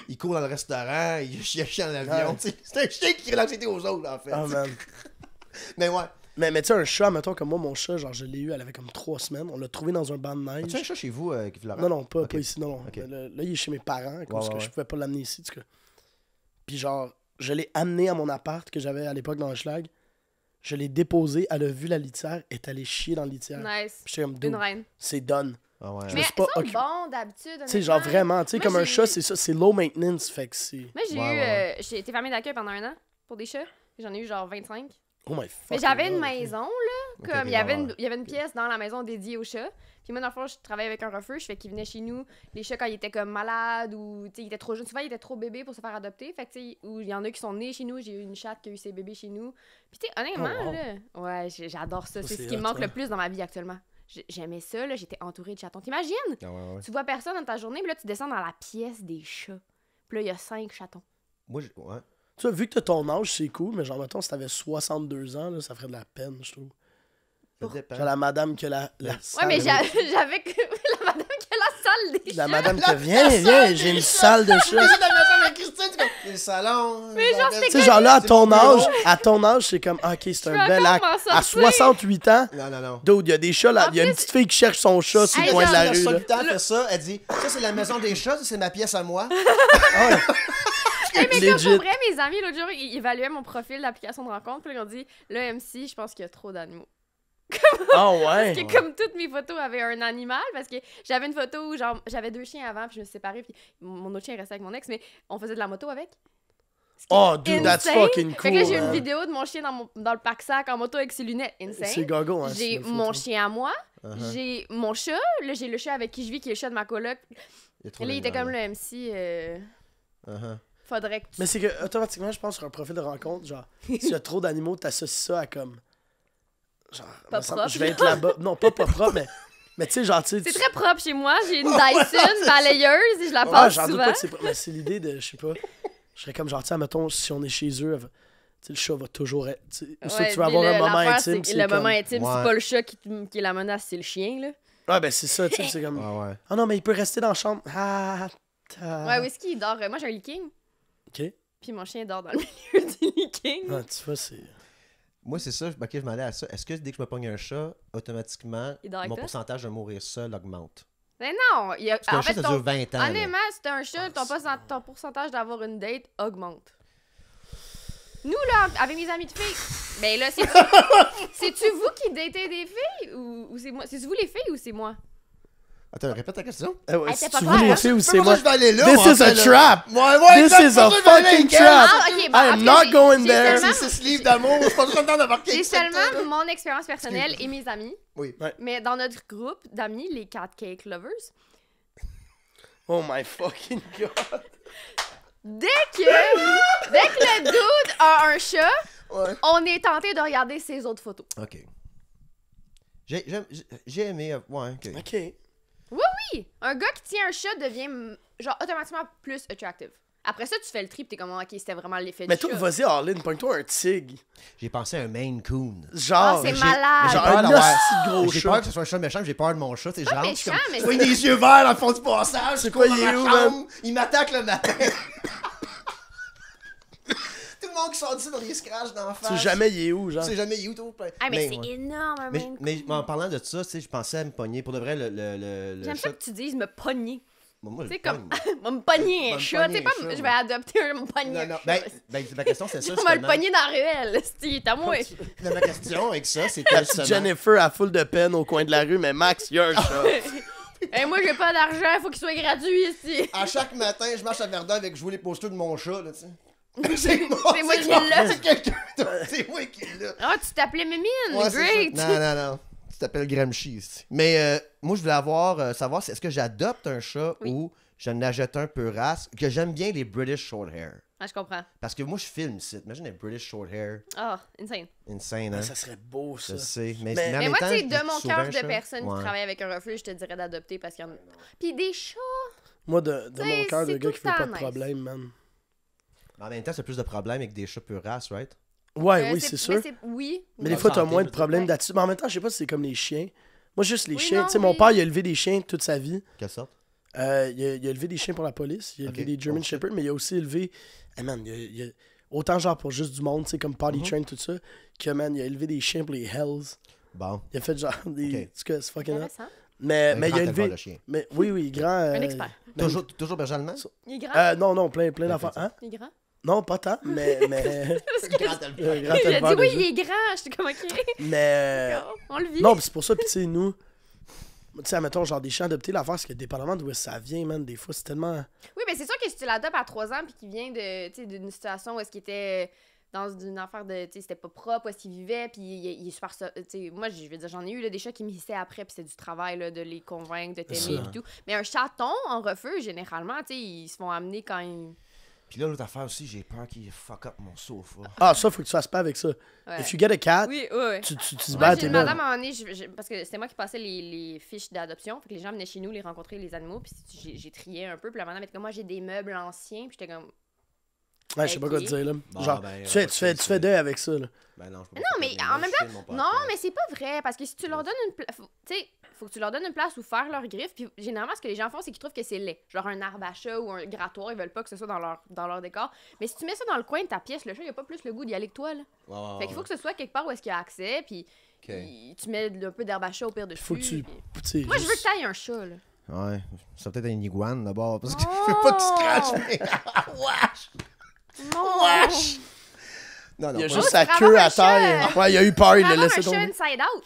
il court dans le restaurant, il chie dans l'avion. Ouais. tu sais. C'est un chien qui crée l'anxiété aux autres, en fait. Ah, man. Mais ouais. Mais tu sais, un chat, mettons, comme moi, mon chat, genre, je l'ai eu, elle avait comme 3 semaines. On l'a trouvé dans un banc de neige. As-tu un chat chez vous, Florent? Non, non, pas, Ok. pas ici, non, non. Ok. Là, il est chez mes parents, parce Ouais, que ouais, je ouais. pouvais pas l'amener ici, en tout cas. Puis genre, je l'ai amené à mon appart que j'avais à l'époque dans le schlag. Je l'ai déposé, elle a vu la litière, est allée chier dans la litière. Nice. Puis j'étais comme, Une dude, reine. c'est done. Ah ouais. Je me Mais suis ils pas sont occupé. bons d'habitude. Tu sais, genre honnêtement. vraiment, tu sais, Moi, comme un j'ai- chat, c'est ça, c'est low maintenance, fait que c'est... Moi, j'ai Ouais, eu... ouais. j'ai été fermée d'accueil pendant 1 an pour des chats. J'en ai eu genre 25. Oh my Mais fucking j'avais une God, ok. maison, là. Ok, Comme ok, il y avait ouais, une, il y avait une pièce dans la maison dédiée aux chats. Puis moi, dans le fond, je travaillais avec un refuge. Fait qu'ils venaient chez nous. Les chats, quand ils étaient comme malades ou, tu sais, ils étaient trop jeunes. Souvent, ils étaient trop bébés pour se faire adopter. Fait que, tu sais, ou il y en a qui sont nés chez nous. J'ai eu une chatte qui a eu ses bébés chez nous. Puis, tu sais, honnêtement, Oh, wow. là. Ouais, j'adore ça. Ça, C'est c'est ce qui me hot, manque ouais. le plus dans ma vie actuellement. J'aimais ça, là. J'étais entourée de chatons. T'imagines? Ah, ouais. Tu vois personne dans ta journée, mais là, tu descends dans la pièce des chats. Puis là, il y a 5 chatons. Moi, ouais. Tu vois, vu que t'as ton âge, c'est cool, mais genre, mettons, si t'avais 62 ans, là, ça ferait de la peine, je trouve. Ça dépend. Genre la madame qui a la Ouais, salle. mais j'avais que la madame qui a la salle des La chats. madame qui viens, j'ai une salle de chat. Imagine la maison avec Christine, c'est comme le salon. Mais genre, c'est Tu sais, genre là, à C'est ton mon bureau. âge, c'est comme, ok, c'est peux un bel encore acte. m'en À sortir. 68 ans, Non. d'autres, il y a des chats là. En Il y a une plus- petite fille qui cherche son chat sur le Hey, coin de la genre, rue. Le Là. temps fait ça, elle dit ça c'est la maison des chats, ça c'est ma pièce à moi. Hey, mais comme Legit. pour vrai, mes amis, l'autre jour, ils évaluaient mon profil d'application de rencontre. Puis là, ils ont dit, là, MC, je pense qu'il y a trop d'animaux. Ah ouais. Parce que comme toutes mes photos avaient un animal, parce que j'avais une photo où, genre, j'avais 2 chiens avant, puis je me suis séparée, puis mon autre chien restait avec mon ex, mais on faisait de la moto avec. Ce qui est Oh, dude, that's insane. fucking cool. Fait que là, j'ai une man. vidéo de mon chien dans le pack-sac en moto avec ses lunettes. C'est Insane. gogo, hein. J'ai c'est une mon photo. chien à moi, Uh-huh. j'ai mon chat, là, j'ai le chat avec qui je vis, qui est le chat de ma coloc. Il y a trop Et là, il était d'animaux, comme le MC, Uh-huh. faudrait que tu... Mais c'est que, automatiquement, je pense sur un profil de rencontre, genre, s'il y a trop d'animaux, t'associes ça à comme. Genre, Pas me semble- propre, je vais être là-bas. Non, pas propre, mais tu sais, genre, tu sais. C'est tu- très propre chez moi. J'ai une Dyson balayeuse et je la Ouais, passe j'en doute souvent. pas que c'est pas. Mais c'est l'idée de, je sais pas. Je serais comme, genre, tu sais, mettons, si on est chez eux, tu sais, le chat va toujours être. Tu sais, aussitôt que tu vas puis avoir un le- moment l'affaire, intime. c'est- C'est Le comme... moment intime, Ouais. c'est pas le chat qui est la menace, c'est le chien, là. Ouais, ben c'est ça, tu sais, c'est comme. Ah ouais. Ah non, mais il peut rester dans la chambre. Ah, Ouais, Whisky, il dort. Moi, j'ai un leaking, Ok. puis mon chien dort dans le milieu du leaking. Ah, tu vois, c'est. Moi, c'est ça, ok, je m'allais à ça. Est-ce que dès que je me pogne un chat, automatiquement, Il dort avec mon toi? pourcentage de mourir seul augmente? Mais non! Parce qu'un En chat, fait, ça dure 20 ans. là. honnêtement, si t'as un chat, ton pourcentage d'avoir une date augmente. Nous, là, avec mes amis de filles, ben là, c'est-tu vous qui datez des filles ou c'est moi? C'est vous les filles ou c'est moi? Attends, répète ta question. Ah ouais, Hey, si t'es pas tu clair, veux les hein? filles ou c'est Pourquoi moi. je vais aller là, This moi, is en fait, a là? trap! Ouais, This exact, is a pourquoi je vais aller fucking là, trap! Ah, ok, I en am tout not cas, going j'ai there. seulement- C'est 6 livres d'amour, c'est pas juste le temps d'embarquer. J'ai seulement mon expérience personnelle et mes amis. Oui. Mais dans notre groupe d'amis, les Cat Cake Lovers, Oh my fucking god! dès que le dude a un chat, Ouais. on est tenté de regarder ses autres photos. Ok. J'ai aimé. Ouais, ok. Ok. Oui, un gars qui tient un chat devient genre automatiquement plus attractive. Après ça, tu fais le trip, t'es comme ok, c'était vraiment l'effet Mais du toi, chat. vas-y, Arlene, pogne-toi un tigre. J'ai pensé à un Maine Coon. Genre, Ah, c'est j'ai- malade. Genre J'ai peur un d'avoir- hostie de gros J'ai chat. peur que ce soit un chat méchant, j'ai peur de mon chat. C'est genre, méchant, mais tu vois des yeux verts dans le fond du passage. C'est je quoi, cours il est dans où, ma man? chambre, il m'attaque le matin. Tout le monde qui sort d'ici dans des scratchs dans la face. Tu sais jamais il est où, genre. Tu sais jamais, il est où, toi? Ah, mais c'est ouais. énorme, un Mais, Maine Coon. mais en parlant de ça, tu sais, je pensais à me pogner. Pour de vrai, le J'aime ça chat. que tu dises me pogner. Moi, je Tu sais, le comme, pogne. va me pogner Va un me chat. Tu sais pogner pas, un chat, je vais moi. adopter un me pogner Non, un non. chat. Ma question, c'est ça. On va le pogner dans la ruelle. C'est à moi. Ma question avec ça, c'était La petite justement. Jennifer à full de peine au coin de la rue, mais Max, il y a un chat. Et moi, j'ai pas d'argent, faut qu'il soit gratuit ici. À chaque matin, je marche à Verdun avec jouer les posters de mon chat, là, tu sais. C'est moi, C'est moi qui moi, l'ai. c'est quelqu'un d'autre. C'est moi qui l'ai. Ah, tu t'appelais Mémine, Ouais, c'est great. ça. Non. Tu t'appelles Gramsci ici. Mais moi, je voulais savoir, est-ce que j'adopte un chat Oui. ou je n'achète un peu race, que j'aime bien les British Short Hair. Ah, je comprends. Parce que moi, je filme ici. Imagine les British Short Hair. Ah, insane. Insane, hein? Ça serait beau, ça. Je sais. Mais- en Mais même moi, temps, tu sais, je de dis mon sauver cœur un de chat. personne Ouais. qui travaille avec un refuge, je te dirais d'adopter parce qu'il y en a. Puis des chats. Moi, de T'sais, mon cœur, de c'est gars tout qui fait le pas temps de nice. problème, man. Mais en même temps, c'est plus de problèmes avec des chats pure race, right? Ouais, oui, c'est sûr. Oui. Mais des Bonne fois, t'as santé, moins de je veux dire. problèmes Ouais. d'attitude. Mais en même temps, je sais pas si c'est comme les chiens. Moi, juste les Oui, chiens. non, Tu sais, mon oui. père, il a élevé des chiens toute sa vie. Quelle sorte? Il a élevé des chiens pour la police. Il a élevé Ok. des German Oh, shit. Shepherds, mais il a aussi élevé. Hey, man, il a autant genre pour juste du monde, tu sais, comme Potty Train, tout ça, que, man, il a élevé des chiens pour les Hells. Bon. Il a fait genre des. Ok. En tout cas, c'est fucking hot. Intéressant. Mais Un il grand a éleveur élevé. de chiens. Mais oui, grand. Un expert. Toujours berger allemand? Il est grand. Non, plein d'enfants. Hein? Il est grand. Non, pas tant, mais. Grand éleveur. grand Il a éleveur dit de oui, chiens. il est grand. J'étais comme ok. Mais. On le vit. Non, pis c'est pour ça, pis tu sais, nous. Tu sais, admettons, genre des chiens adoptés, l'affaire, c'est que dépendamment d'où ça vient, man, des fois, c'est tellement. Oui, mais c'est sûr que si tu l'adoptes à 3 ans puis qu'il vient de, tu sais, d'une situation où est-ce qu'il était dans une affaire de, tu sais, c'était pas propre où est-ce qu'il vivait, puis il est super, tu sais, moi, je veux dire, j'en ai eu, là, des chats qui me hissaient après, puis c'était du travail, là, de les convaincre, de t'aimer, et tout. Mais un chaton, en refuge, généralement, tu sais, ils se font amener quand ils... Puis là, l'autre affaire aussi, j'ai peur qu'il fuck up mon sofa. Ah, ça, faut que tu fasses pas avec ça. Ouais. If you get a cat, Oui, oui. tu te Moi, bats à j'ai tes une meubles. madame à un moment donné, parce que c'était moi qui passais les fiches d'adoption. Fait que les gens venaient chez nous, les rencontrer, les animaux. Puis j'ai trié un peu. Puis la madame était comme, moi, j'ai des meubles anciens. Puis j'étais comme, Ouais, je sais pas quoi te dire, là. Bon, Genre, ben, tu fais deuil avec ça, là. Ben non, je peux pas non, faire mais comme en les même machines, temps, mon non, podcast. mais c'est pas vrai. Parce que si tu leur donnes une place, tu sais, faut que tu leur donnes une place où faire leurs griffes. Puis généralement, ce que les gens font, c'est qu'ils trouvent que c'est laid. Genre un arbre à chat ou un grattoir, ils veulent pas que ce soit dans leur décor. Mais si tu mets ça dans le coin de ta pièce, le chat, il a pas plus le goût d'y aller que toi, là. Ouais, Fait qu'il faut que ce soit quelque part où est-ce qu'il y a accès. Puis tu mets un peu d'herbe à chat au pire dessus. Faut que tu. puis- tu sais, Moi, je veux que juste- t'ailles un chat, là. Ouais, c'est peut-être un iguane d'abord, parce que Non! je veux pas qu'il scratch, mais... Wesh! Non! Wesh! Non, non, Il y a pas... juste tu sa vas queue avoir à un chat. terre. Ouais, il a eu peur, il l'a Avoir laissé un chat tomber. inside out.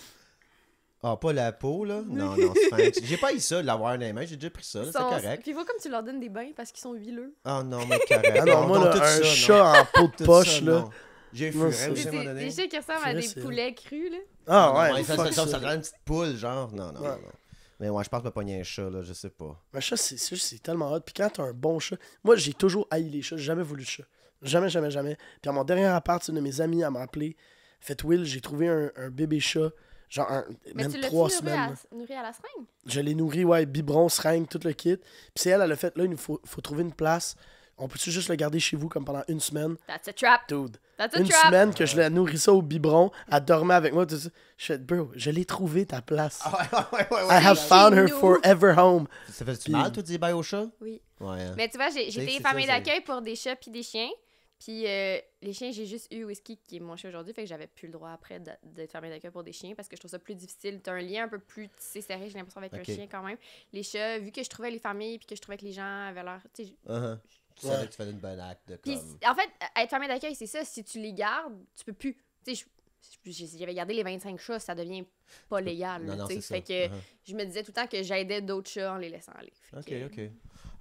Ah, pas la peau, là? Non, non, c'est fancy. J'ai pas eu ça, de l'avoir dans les mains, j'ai déjà pris ça, là, c'est correct. Puis il faut comme tu leur donnes des bains parce qu'ils sont huileux. Ah non, mais correct. Ah non, moi, donc, là, tout un ça, non. chat en peau de Tout poche, ça, là. non. J'ai Moi, furé ça- aussi à un moment Des donné. chats qui ressemblent à Purée, des c'est- poulets crus, là. Ah Non, ouais, mais ça fuck ça ça. donne une petite poule, genre. Non, non, Ouais. non. Mais ouais, je pense que me pogner un chat, là, je sais pas. Un chat, c'est tellement hot. Puis quand t'as un bon chat. Moi, j'ai toujours haï les chats. J'ai jamais voulu de chat. Jamais, jamais, jamais. Puis à mon dernier appart, une de mes amies, elle m'a appelé. Fait Will, j'ai trouvé un bébé chat. Genre, Mais même tu l'as 3 semaines. nourri à la seringue? Je l'ai nourri, ouais, biberon, seringue, tout le kit. Puis c'est elle a fait, là, il nous faut trouver une place. On peut-tu juste le garder chez vous comme pendant une semaine? That's a trap. Dude. That's a Une trap. semaine que je la nourrissais au biberon, elle dormait avec moi, tout ça. Je fais, bro, je l'ai trouvé ta place. Ouais. I have found her Chez nous. forever home. Ça fait du Puis- mal, toi, de dire bye au chat? Oui. Ouais. hein. Mais tu vois, j'ai C'est été ça, famille c'est- d'accueil pour des chats puis des chiens. Puis les chiens, j'ai juste eu Whisky qui est mon chat aujourd'hui. Fait que j'avais plus le droit après d'être famille d'accueil pour des chiens parce que je trouve ça plus difficile. T'as un lien un peu plus tissé serré, j'ai l'impression, avec Ok. un chien quand même. Les chats, vu que je trouvais les familles puis que je trouvais que les gens avaient l'air. Tu sais, Uh-huh. Tu savais que tu faisais une bonne acte de puis, comme... en fait, être famille d'accueil, c'est ça. Si tu les gardes, tu peux plus. Tu sais, j'avais gardé les 25 chats, ça devient pas légal. Non, là, non, tu sais. c'est Fait ça. que Uh-huh. je me disais tout le temps que j'aidais d'autres chats en les laissant aller. Fait Ok, que- ok.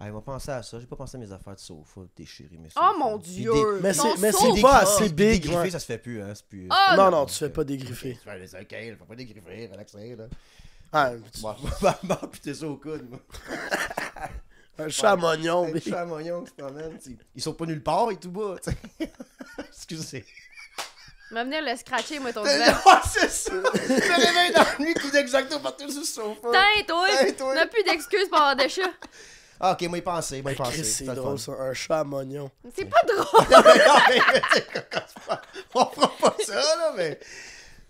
Ah, on va penser à ça. J'ai pas pensé à mes affaires de sofa, déchirer mes Oh sofas. mon Puis dieu! Mais Ton c'est sofa! pas assez Puis big. dégriffer, Ouais. ça se fait plus, hein. C'est plus... Ah, Non, non, tu fais pas Ok, dégriffer. Tu fais les ok, faut pas dégriffer, relaxer, là. Ah, Bon, putain ça au coude, moi. un chat à mognon, Un big. chat à mognon qui se promène, ils sont pas nulle part et tout bas, tu sais. Excusez. Va venir le scratcher, moi, ton Non, divan. c'est ça! Je me réveille dans la nuit, coup d'exacto partout sur le sofa. Tain, toi! Tain, toi. On n'a plus d'excuses pour avoir des chats. Ah, ok, moi y penser, moi y Chris, penser. c'est le drôle, fun. ça. Un chat à mognon. C'est pas drôle. Non, mais, tu sais, on fera pas ça, là, mais.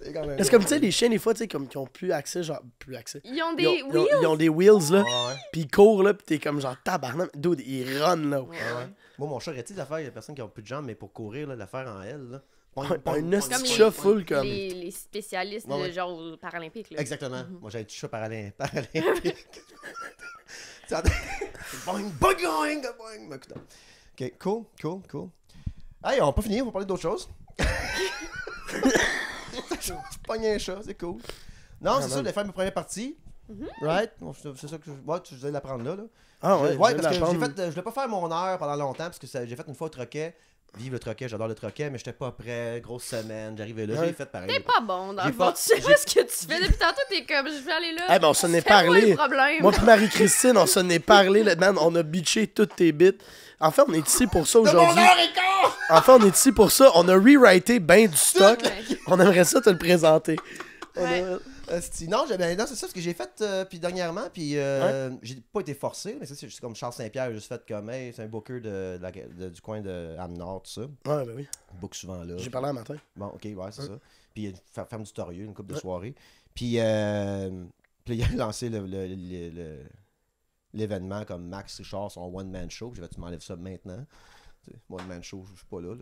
C'est quand même. Parce que comme tu sais, les chiens, des fois, tu sais, comme qui ont plus accès, genre, plus accès. Ils ont des Ils ont, ils ont- wheels. ils ont des wheels, là. Ouais. Pis ils courent, là, pis t'es comme genre tabarnak. Dude, ils run, là. Ouais. Ouais. Moi, mon chat, arrêtez d'affaire, il y a personne qui a plus de jambes, mais pour courir, là, l'affaire en L, là. Poing, Un poing, hostie poing, de Comme chat les- full, comme. Les spécialistes, Ouais, ouais. de genre aux paralympiques. Là. Exactement. Moi, j'avais du chat paralympique. Boing, boing, boing, boing. Mais écoute, ok, cool. Hey, on n'a pas fini, on va parler d'autre chose. Je pogne un chat, c'est cool. Non, c'est ça, de faire ma première partie. Right? Bon, c'est ça que je. Ouais, tu devais l'apprendre là. Ah ouais, Ouais, je viens parce que d'apprendre. je voulais pas faire mon heure pendant longtemps, parce que j'ai fait une fois au troquet. Vive le troquet, j'adore le troquet, mais j'étais pas prêt. Grosse semaine, j'arrivais là, Ouais. j'ai fait pareil. T'es pas bon dans J'ai le fond. pas- Tu sais pas ce que tu fais depuis tantôt. T'es comme, je vais aller là. Eh ben, on s'en est C'est moi parlé. le problème. Moi pis Marie-Christine, on s'en est parlé, là, man. On a bitché toutes tes bits. En fait, on est ici pour ça aujourd'hui. En fait, on est ici pour ça. On a rewrité ben du stock. Ouais. On aimerait ça te le présenter. On Ouais. a- Non, non, c'est ça ce que j'ai fait puis dernièrement, puis j'ai pas été forcé, mais c'est comme Charles Saint-Pierre, j'ai juste fait comme, hey, c'est un booker du coin de Âme-Nord, tout ça. Ouais, ben oui. Il book souvent là. J'ai parlé un matin. Bon, ok, ouais, c'est ça. Puis il ferme du torieux, une couple de Ouais. soirées. Puis il a lancé l'événement comme Max Richard, son one-man show. J'ai fait, tu m'enlèves ça maintenant. Tu sais, one-man show, je suis pas là.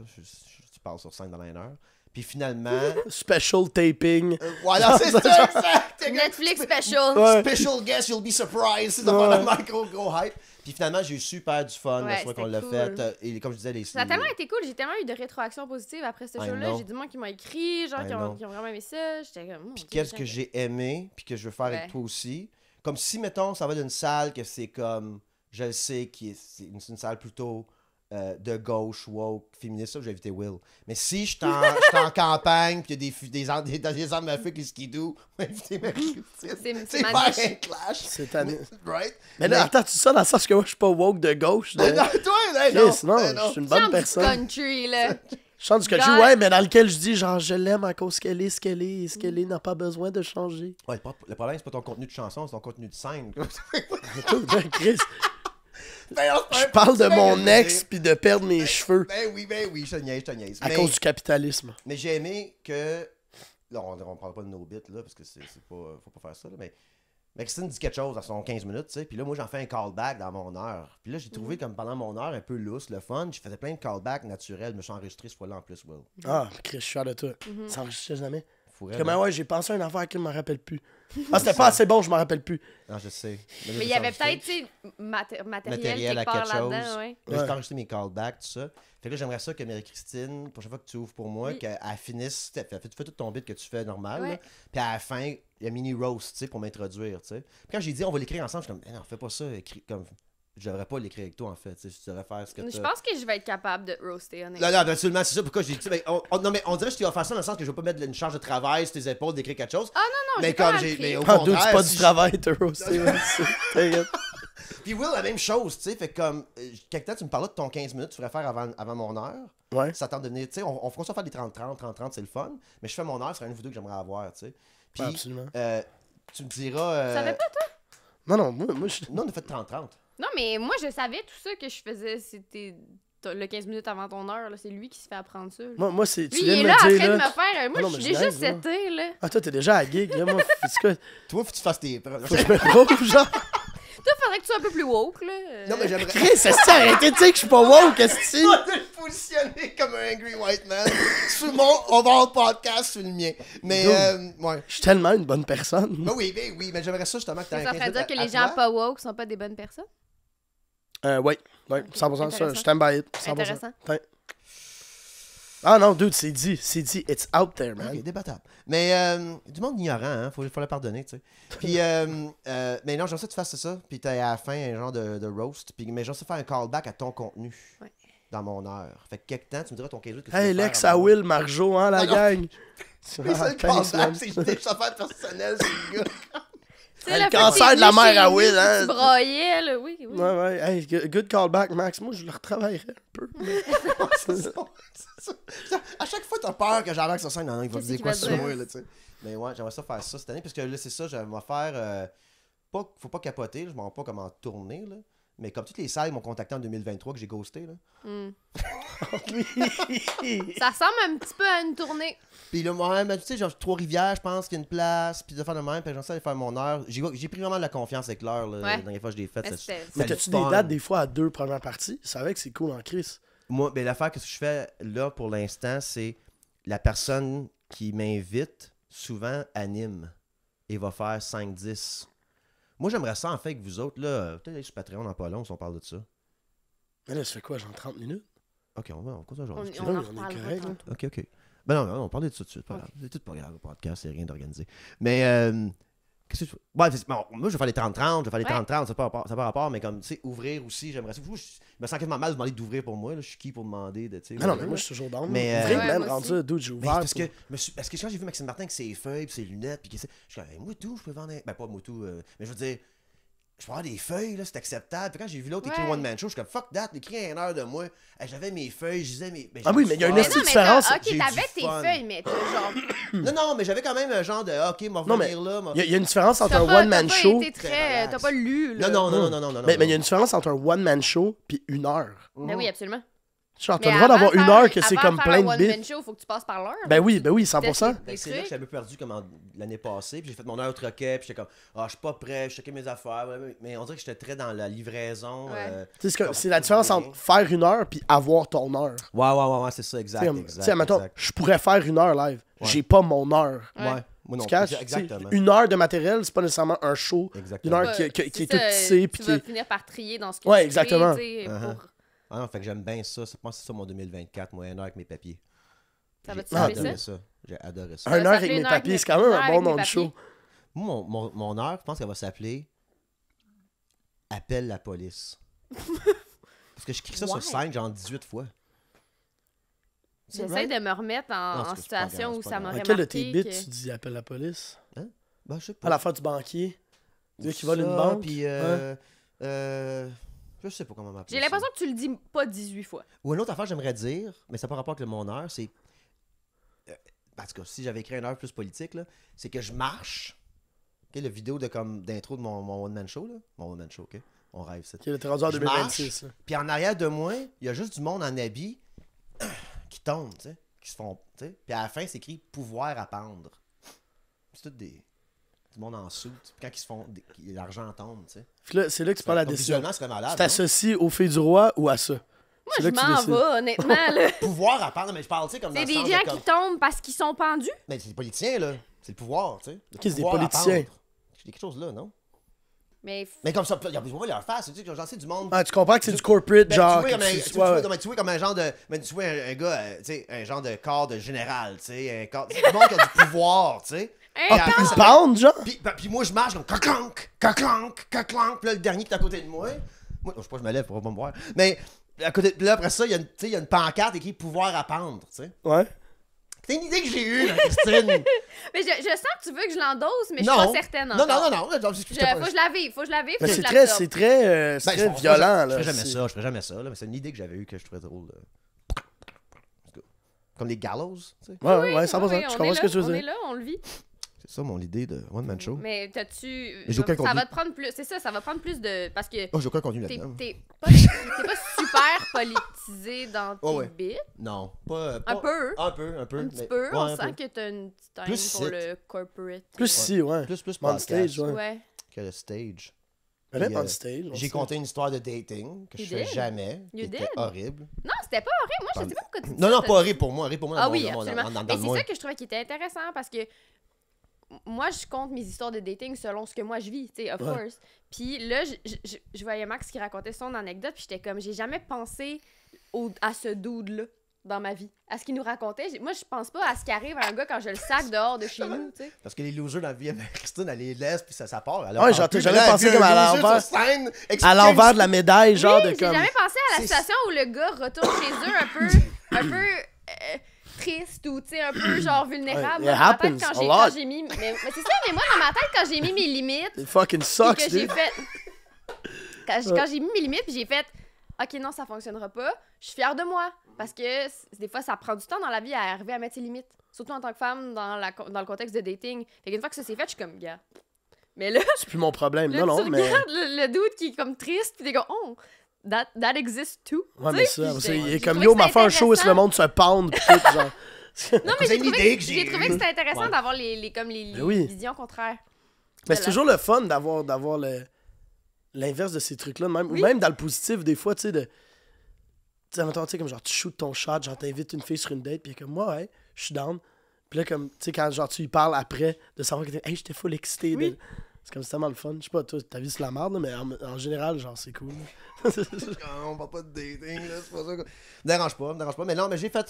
Tu passes sur scène dans une heure. Puis finalement. Special taping. Voilà, c'est ça, exact! Netflix special. Ouais. Special guest, you'll be surprised. C'est Ouais. gros hype. Puis finalement, j'ai eu super du fun Ouais, la fois qu'on l'a c'était fait. cool. Et comme je disais, les. Ça a tellement été cool. J'ai tellement eu de rétroactions positives après ce I show-là. know. J'ai du monde qui m'a écrit, genre I qui know. ont vraiment aimé ça. J'étais comme. Puis qu'est-ce que j'ai aimé, puis que je veux faire Ouais. avec toi aussi. Comme si, mettons, ça va d'une salle que c'est comme, je le sais, c'est une salle plutôt de gauche, woke, féministe, ça, je vais éviter Will. Mais si je suis en campagne, puis il y a des armes à feu avec les skidoo, je vais éviter Marie-Christine. C'est faire magnifique. un clash. C'est tanné. Right? Mais là, attends, tu ça dans le sens que moi, je suis pas woke de gauche. Non, toi, non, Chris, non, je suis une bonne Chante du personne. country, là. Je chante du country, ouais, mais dans lequel je dis, genre, je l'aime à cause qu'elle est ce qu'elle est, et ce qu'elle est n'a pas besoin de changer. Ouais, le problème, c'est pas ton contenu de chanson, c'est ton contenu de scène. Chris, Ben, je parle de mon ex puis de perdre mes cheveux Ben oui, je te niaise. à cause du capitalisme. Mais j'ai aimé que. Là, on parle pas de nos bits, là, parce que c'est pas. Faut pas faire ça, là, mais. Christine dit quelque chose à son 15 minutes, tu sais. Puis là, moi, j'en fais un callback dans mon heure. Puis là, j'ai trouvé comme pendant mon heure un peu lousse, le fun. Je faisais plein de callbacks naturels. Je me suis enregistré ce fois-là en plus, Will. Ah, Chris, je suis fier de toi. Ça enregistrait jamais. Faudrait, Comme, là. ouais, j'ai pensé à une affaire qui ne me rappelle plus. Ah, c'était pas assez bon, je m'en rappelle plus. Non, je sais. Mais il y avait peut-être, tu sais, matériel à quelque part quelque chose. là-dedans, ouais. Là, j'ai enregistré mes callbacks, tout ça. Fait que là, j'aimerais ça que Marie-Christine, la prochaine fois que tu ouvres pour moi, Oui. qu'elle finisse, tu fais tout ton bit que tu fais normal, Ouais. là. Puis à la fin, il y a un mini roast, tu sais, pour m'introduire, tu sais. Puis quand j'ai dit, on va l'écrire ensemble, je suis comme, non, fais pas ça, écris comme. Je devrais pas l'écrire avec toi, en fait, tu sais, tu devrais faire ce que Je pense que je vais être capable de roaster, honnêtement. Non, non, absolument, c'est ça. Pourquoi j'ai dit. Non, mais on dirait que je t'ai offert ça dans le sens que je vais pas mettre une charge de travail sur tes épaules d'écrire quelque chose. Ah non, mais j'ai pas comme mal j'ai. pris. Mais au Ah, dude, contraire. c'est pas si du je- travail, te roaster. T'inquiète. Puis Will, la même chose, tu sais. Fait que comme. Quelque temps, tu me parlais de ton 15 minutes, tu ferais faire avant mon heure. Ouais. Ça tente de venir. Tu sais, on fera ça faire des 30-30, c'est le fun. Mais je fais mon heure, c'est une vidéo que j'aimerais avoir, tu sais. Puis. Ouais, absolument. Tu me diras. Tu savais pas, toi? Non, non, moi je... Non, on a fait 30-30. Non, mais moi, je savais tout ça que je faisais. C'était le 15 minutes avant ton heure. là. C'est lui qui se fait apprendre ça. là. Moi, c'est... Tu Lui, il viens est de là en me train dire, de là... me faire. Moi, non, je mais suis je déjà niaise, là. seté, là. Ah, toi, t'es déjà à la gig, là, moi, c'est quoi? Toi, faut que tu fasses tes. Faut que je me prouve, genre... Toi, faudrait que tu sois un peu plus woke, là. Non, mais j'aimerais. Chris, est-ce arrêtez de dire que je suis pas woke, qu'est-ce On va te le positionner comme un angry white man. Sur mon overall podcast, sur le mien. Mais, ouais. Je suis tellement une bonne personne. Ben oui, mais j'aimerais ça justement que tu aies Ça ferait dire que les gens pas woke sont pas des bonnes personnes? Ouais, 100%, ça, intéressant. je stand by it, 100%. Intéressant. Ouais. Ah non, dude, c'est dit, it's out there, man. Ok, débattable. Mais du monde ignorant, hein, faut le pardonner, tu sais. Puis, mais non, j'aimerais ça que tu fasses ça, puis t'as à la fin un genre de roast, puis, mais j'aimerais ça faire un callback à ton contenu Ouais. dans mon heure. Fait que quelque temps, tu me diras ton 15 jours que tu Hey, veux Lex, faire à avant. Will, Marjo, hein, la Ah non. gang. Oui, c'est le Thanks, man. callback, c'est des affaires personnelles, c'est le gars. C'est Le fait que cancer t'es de la venu mère chez à nous, Will, puis hein. Tu braillais, là, oui. Ouais, hey, good callback, Max. Moi, je le retravaillerais un peu. C'est ça. À chaque fois, t'as peur que j'arrête sur scène. Non, il va Qu'est-ce dire qu'il quoi va sur dire? moi, là, tu sais. Mais ouais, j'aimerais ça faire ça cette année, parce que là, c'est ça, j'aimerais faire. Faut pas capoter, je m'en vais pas comment tourner, là. Mais comme toutes les salles m'ont contacté en 2023 que j'ai ghosté, là. Hmm. Oui. Ça ressemble un petit peu à une tournée. Puis là, ouais, mais tu sais, genre Trois-Rivières, je pense qu'il y a une place, puis de faire de même, puis j'en sais aller faire mon heure. J'ai pris vraiment de la confiance avec l'heure, là, Ouais. la dernière fois que je l'ai faite. Mais ça- c'était- ça Mais a t'as-tu du des fun. dates des fois à 2 premières parties? C'est vrai que c'est cool en crise. Moi, ben, l'affaire que je fais là pour l'instant, c'est la personne qui m'invite souvent anime et va faire 5-10. Moi, j'aimerais ça en fait avec vous autres, là. Peut-être aller sur Patreon dans pas long si on parle de ça. Mais là, ça fait quoi, genre 30 minutes? Ok, on continue On, aujourd'hui. on là, en on est reparlera correct, là. tantôt. Ok. Ben non, on parlait de ça tout de suite. Pas grave. C'est tout pas grave, le podcast, c'est rien d'organisé. Mais, qu'est-ce que tu ouais, bon, moi, je vais faire les 30-30, je vais faire les Ouais. 30-30, ça n'a pas rapport, mais comme, tu sais, ouvrir aussi, j'aimerais ça. Je me sens quasiment mal de demander d'ouvrir pour moi, là. Je suis qui pour demander de, tu sais. Non, non, ouvrir, mais moi, là. je suis toujours down. Mais, Ouvrir, ouais, man, moi rendu aussi. là, dude, j'ai Mais ouvert. parce que quand j'ai vu Maxime Martin avec ses feuilles et ses lunettes, puis je suis comme, hey, moi tout, je peux vendre. Ben, pas moi tout, mais je veux dire, je peux avoir des feuilles, là, c'est acceptable. Puis quand j'ai vu l'autre écrire Ouais. One Man Show, je suis comme, fuck that, écrit à une heure de moi. Hey, j'avais mes feuilles, je disais mes. Ben, Ah j'ai oui, du mais il y a une fun. esti- Mais non, mais différence. ok, J'ai t'avais du tes fun. feuilles, mais t'as genre. Non, mais j'avais quand même un genre de, ok, m'en Non, mais revenir là. Il y a une différence entre T'as un pas- one-man t'as pas show. été très- T'as pas lu, là. Non, non. Mais il y a une différence entre un one-man show puis une heure. Ben oui, absolument. Genre, t'as Mais le droit d'avoir avant de une faire- heure que c'est avant comme de faire plein un de one-man bits. show, faut que tu passes par l'heure. Ben oui, 100%. Ben, c'est là que j'avais perdu comme l'année passée. Puis j'ai fait mon heure troquet. Puis j'étais comme, je suis pas prêt, je checkais mes affaires. Mais on dirait que j'étais très dans la livraison. Ouais. Tu sais, c'est la différence entre faire une heure puis avoir ton heure. Ouais, c'est ça, exact. Tu sais, mettons, je pourrais faire une heure live. Ouais. J'ai pas mon heure. Ouais, moi non. Tu caches? Exactement. Une heure de matériel, c'est pas nécessairement un show. Exactement. Une heure qui est C'est toute ça, tissée. Puis Tu qui vas est... finir par trier dans ce que Ouais, tu exactement. crées, tu sais, Uh-huh. pour- Ah non, fait que j'aime bien ça. Je pense que c'est ça mon 2024, moi, une heure avec mes papiers. Ça va-tu J'ai s'appeler adoré ça? ça. J'ai adoré ça. Un va heure s'appeler avec mes une heure avec papiers, mes- c'est quand même une heure un bon avec nom mes de show. papiers. Moi, mon heure, je pense qu'elle va s'appeler Appelle la police. Parce que je crie ça Ouais. sur scène, genre 18 fois. C'est J'essaie right? de me remettre Non, en c'est pas situation grave, où c'est ça pas grave. m'aurait Quel de marqué tes bits que- tu dis appelle la police? Ben, je sais À pas. l'affaire du banquier. Tu veux qu'il vole une Ça, banque? Puis, je sais pas comment m'appeler. J'ai l'impression que tu le dis pas 18 fois. Ou une autre affaire, j'aimerais dire, mais ça n'a pas rapport avec mon heure, c'est. En tout cas, si j'avais écrit une heure plus politique, là, c'est que je marche. OK, la vidéo d'intro de mon one-man show, là. Mon one-man show, OK? On rêve, c'est. Qui est rendu en Je 2026. là. Puis en arrière de moi, il y a juste du monde en habit qui tombe, tu sais. Qui se font. Tu sais. Puis à la fin, c'est écrit pouvoir à pendre. C'est tout du monde en soute. Puis quand ils se font. L'argent tombe, tu sais. Puis là, c'est là que tu prends la Donc, décision. visuellement, c'est malade. Tu non? t'associes aux filles du roi ou à ça? Moi, C'est je là que tu m'en décides. vais, honnêtement. là. Pouvoir à pendre, mais je parle, tu sais, comme dans C'est le des sens gens de qui comme... tombent parce qu'ils sont pendus. Mais c'est des politiciens, là. C'est le pouvoir, tu sais. Le Qu'est-ce, des pouvoir à politiciens? pendre. C'est quelque chose là, non? Mais Mais comme ça, il y a besoin de leur face, tu sais, j'en sais du monde. Ah, tu comprends que c'est du corporate, Ben, genre. tu vois, que comme tu un, sois- tu vois comme un genre de. Mais tu vois un gars, tu sais, un genre de corps de général, tu sais. Un corps. C'est du monde qui a du pouvoir, tu sais. Hey, Puis Ah, après, ils ça- pendent, genre? Puis moi, je marche comme caclanc, caclanc, caclanc. Puis là, le dernier qui est à côté de moi. Moi, je sais pas, je me lève pour pas me voir. Mais à côté, puis là, après ça, il y a il y a une pancarte écrite pouvoir à pendre, tu sais. Ouais. C'est une idée que j'ai eue, là, Christine. mais je sens que tu veux que je l'endosse, mais je Non. suis pas certaine Non, encore. non. Faut que je la vive, faut que je la vive, faut Mais que c'est je très, l'absorbe. c'est très, c'est très violent, là. Je ferais jamais C'est- ça, je ferais jamais ça, là, mais c'est une idée que j'avais eue que je trouvais drôle. Comme les gallows, tu sais. Ouais, Oui, ouais, 100%. oui, Je on comprends est ce que là, tu veux On est dire. là, on le vit. C'est ça mon idée de One Man Show. Mais t'as-tu. j'ai aucun Ça contenu. va te prendre plus. C'est ça, ça va prendre plus de. Parce que Oh, j'ai aucun contenu t'es là-dedans. pas super politisé dans tes Oh, ouais. bits. Non, pas. Un peu. Un peu. Un petit mais- peu. ouais, On un sent peu. que t'as une petite haine Plus pour site. le corporate. Plus si, ouais. Plus On podcast stage, ouais. Ouais. que le stage. Mais même Puis, on stage. on J'ai sait. conté une histoire de dating que You je fais did? jamais, qui You était did? horrible. Non, c'était pas horrible. Moi, je sais pas pourquoi tu dis Non, ça, non, t'as- pas horrible pour moi, horrible pour moi. Ah dans oui, mon- absolument. dans Mais le c'est moi. ça que je trouvais qui était intéressant parce que moi, je compte mes histoires de dating selon ce que moi je vis, tu sais, of Ouais. course. Puis là, je voyais Max qui racontait son anecdote, puis j'étais comme, j'ai jamais pensé à ce dude-là dans ma vie. À ce qu'il nous racontait. Moi, je pense pas à ce qui arrive à un gars quand je le sac dehors de chez nous, tu sais. Parce que les losers dans la vie avec Christine, elle les laisse, puis ça part. Elle Ouais, en genre, parle t'as plus, jamais mais là, pensé elle vit comme un à loser l'envers. sur scène, À explique l'envers de la médaille, genre Oui, de j'ai comme. jamais pensé à la C'est- situation où le gars retourne chez eux un peu triste ou, tu sais, un peu genre vulnérable. Ouais, Moi, it dans ma tête, happens quand a j'ai- lot. quand j'ai mis... Mais c'est ça, mais moi, dans ma tête, quand j'ai mis mes limites, It fucking puis sucks, que j'ai dude. fait... Quand j'ai mis mes limites, puis j'ai fait... OK, non, ça fonctionnera pas. Je suis fière de moi. Parce que des fois, ça prend du temps dans la vie à arriver à mettre ses limites. Surtout en tant que femme, dans le contexte de dating. Fait qu'une fois que ça s'est fait, je suis comme, gars. Mais là, C'est plus mon problème. là Non, tu non, mais. regardes le dude qui est comme triste, puis t'es comme, oh, that exists too. Ouais, Tu mais sais, ça, puis c'est- il est j'ai comme trouvé yo, que m'a c'était fait un show et intéressant. le monde se pendre, pis tout, genre. Non, mais C'est une idée que j'ai trouvé que c'était intéressant Ouais. d'avoir les comme les Ben oui. visions contraires. Mais de c'est la- toujours le fun d'avoir l'inverse de ces trucs-là, même, Oui. ou même dans le positif, des fois, tu sais, de. Tu sais, mettons, tu sais, comme genre, tu shootes ton shot, genre, t'invites une fille sur une date, puis elle est comme, moi, ouais, je suis down. Puis là, comme, tu sais, quand genre, tu lui parles après, de savoir que t'es, hey, j'étais full excité. Oui. C'est comme, c'est tellement le fun. Je sais pas, toi, ta vie, c'est la merde, là, mais en général, genre, c'est cool. On va pas de dating, là, c'est pas ça. Me dérange pas. Mais non, mais j'ai fait,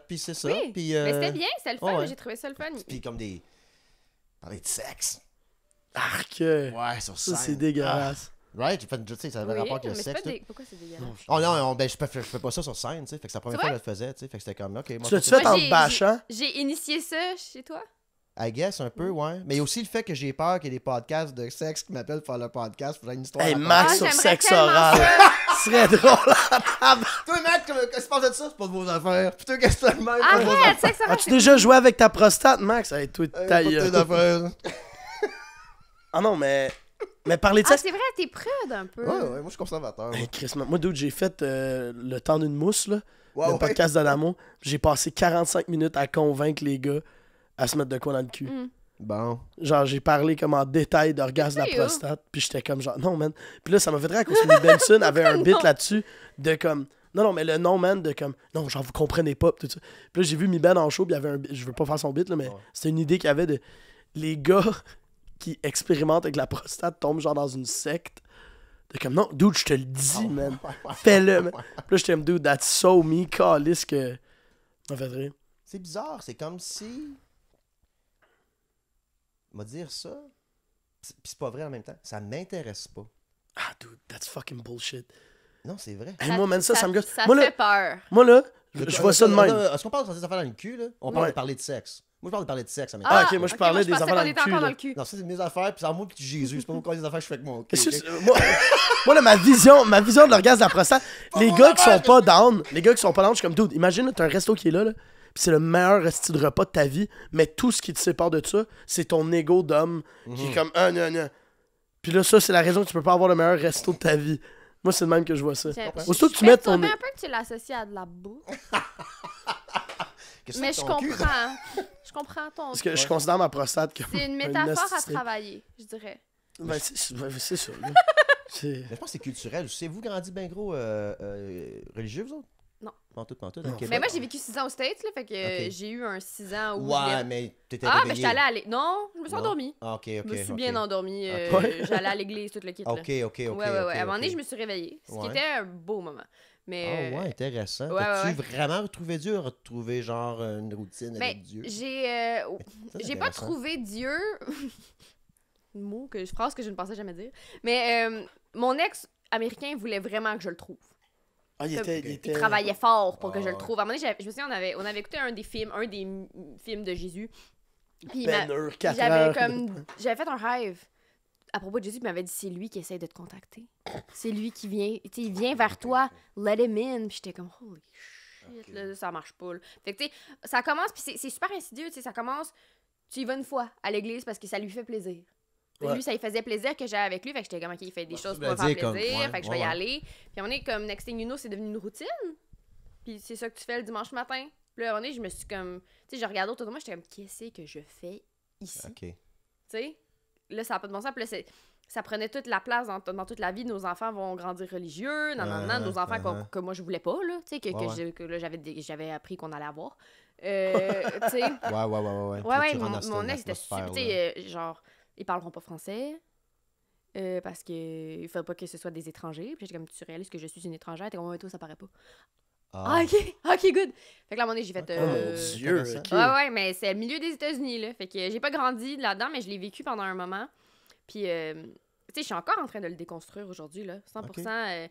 puis c'est ça. Oui, Puis, mais c'était bien, c'était le fun, ouais. j'ai trouvé ça le fun. Puis comme des. Parler de sexe. Arc! Ouais, sur scène. Ça, c'est dégueulasse. Ah, right, j'ai fait, tu sais, ça avait Oui, rapport avec le mais c'est sexe. pas tout. pourquoi c'est dégueulasse? Oh non, ben, je fais pas ça sur scène, tu sais. Fait que c'est la première C'est fois que je le faisais, tu sais. Fait que c'était comme, ok, moi, Tu l'as-tu je fait en j'ai- te bâchant? J'ai initié ça chez toi. I guess un peu, ouais. Mais il y a aussi le fait que j'ai peur qu'il y ait des podcasts de sexe qui m'appellent pour faire le podcast pour faire une histoire. Hey, à Max Ah, sur j'aimerais sexe tellement oral. ça. Ce serait drôle. Toi, Max, qu'est-ce que tu penses de ça? C'est pas de vos affaires. Puis toi, qu'est-ce que tu fais de même? C'est pas de vos Arrête, ça que ça va. As-tu déjà joué avec ta prostate, Max? Hey, toi, affaires. ta Pas de gueule. tes affaires. Ah non, mais parler de Ah, sexe. c'est vrai, t'es prude un peu. Ouais, ouais, moi, je suis conservateur. Hey, Chris, moi, dude, j'ai fait le temps d'une mousse, là, Ouais, le ouais. podcast d'Adamo. J'ai passé 45 minutes à convaincre les gars à se mettre de quoi dans le cul. Mm. Bon. Genre, j'ai parlé comme en détail d'orgasme de la Sérieux? prostate, puis j'étais comme genre, non, man. Puis là, ça m'a fait rire à cause que Benson avait un bit Non. là-dessus de comme, non, mais le non, man, de comme, non, genre, vous comprenez pas, pis tout ça. Puis là, j'ai vu Mi Ben en show, puis il y avait un je veux pas faire son bit, là, mais Ouais. c'était une idée qu'il y avait de, les gars qui expérimentent avec la prostate tombent genre dans une secte. De comme, non, dude, je te le dis, man. Fais-le, man. Puis là, j'étais comme, dude, that's so me, calice, que. Ça m'a fait rire. C'est bizarre, c'est comme si. M'a dire ça. Puis c'est pas vrai en même temps. Ça m'intéresse pas. Ah, dude, that's fucking bullshit. Non, c'est vrai. Hey, moi, man, ça me gosse. Ça Moi, fait là, peur. moi, là, je vois ça de même. Est-ce qu'on parle de ces affaires dans le cul, là? On parle de parler de sexe. Moi, je parle de parler de sexe. Ah, ok, moi, je parlais des pensais affaires qu'on dans le était cul, encore là. dans le cul. Non, ça, c'est mes affaires, puis c'est à moi puis Jésus. C'est pas moi qui des affaires que je fais avec mon cul. Moi, là, ma vision de l'orgasme de la prostate, les gars qui sont pas down, je suis comme, dude, imagine, là, t'as un resto qui est là, pis c'est le meilleur style de repas de ta vie, mais tout ce qui te sépare de ça, c'est ton ego d'homme qui est comme, non. Puis là, ça, c'est la raison que tu peux pas avoir le meilleur resto de ta vie. Moi, c'est le même que je vois ça. Aussitôt que tu mets ton... un peu que tu l'associes à de la bouffe. Qu'est-ce que Mais c'est je ton cul? comprends. Je comprends ton... Parce que je considère ma prostate comme... C'est une métaphore à travailler, je dirais. Ben, c'est ça, là. Mais je pense que c'est culturel. C'est vous grandi bien gros religieux, vous autres? Non. Pantoute, Non. Québec. Mais moi, j'ai vécu 6 ans aux States, là, fait que Ok. j'ai eu un 6 ans où... Ouais, mais t'étais Ah, réveillé. mais j'étais allée à l'église. Non, je me suis Non? endormie. Ah, ok. Je me suis ok. bien endormie. Ok. J'allais à l'église, tout le kit. Là. Ok. Ouais. À un moment donné, je me suis réveillée. Ce qui Ouais. était un beau moment. Mais, Ah ouais, intéressant. ouais, T'as-tu ouais. vraiment retrouvé Dieu ou retrouvé genre une routine mais avec Dieu? j'ai Ça, c'est j'ai pas intéressant. trouvé Dieu. Phrase que je ne pensais jamais dire. Mais mon ex américain voulait vraiment que je le trouve. Ah, il Il était... travaillait fort pour que je le ouais. trouve. À un moment donné, je me souviens, on avait écouté un des films de Jésus. Puis Peineur, 4 heures. j'avais fait un rêve à propos de Jésus, il m'avait dit c'est lui qui essaie de te contacter. C'est lui qui vient, tu sais, il vient vers toi, let him in. Puis j'étais comme holy shit, là, ça marche pas. Là. Fait que tu sais, ça commence puis c'est super insidieux, tu sais, ça commence tu y vas une fois à l'église parce que ça lui fait plaisir. Ouais. Lui, ça lui faisait plaisir que j'aille avec lui, fait que j'étais comme ok, il fait des choses tu pour me voulais faire dire plaisir, comme- ouais, fait que je vais y ouais. aller. Puis à un moment donné, comme next thing you know, c'est devenu une routine. Puis c'est ça que tu fais le dimanche matin. Puis là, à un moment donné, je me suis comme tu sais, je regardais autour de moi, j'étais comme qu'est-ce que je fais ici? Ok. Tu sais, là, ça n'a pas de bon sens. Puis là, ça prenait toute la place dans toute la vie. Nos enfants vont grandir religieux, nos enfants que moi, je voulais pas, là, tu sais, que là, j'avais appris qu'on allait avoir. Tu sais, Ouais. ouais, mon ex était super, tu sais, genre, ils parleront pas français. Parce que il faut pas que ce soit des étrangers. Puis j'étais comme, tu réalises que je suis une étrangère? T'es comme, ouais, toi, ça paraît pas. Ah, ok, good. Fait que là, à un moment donné, j'ai fait... Oh mon Dieu, ok. Ouais, mais c'est le milieu des États-Unis, là. Fait que j'ai pas grandi là-dedans, mais je l'ai vécu pendant un moment. Puis, tu sais, je suis encore en train de le déconstruire aujourd'hui, là. 100%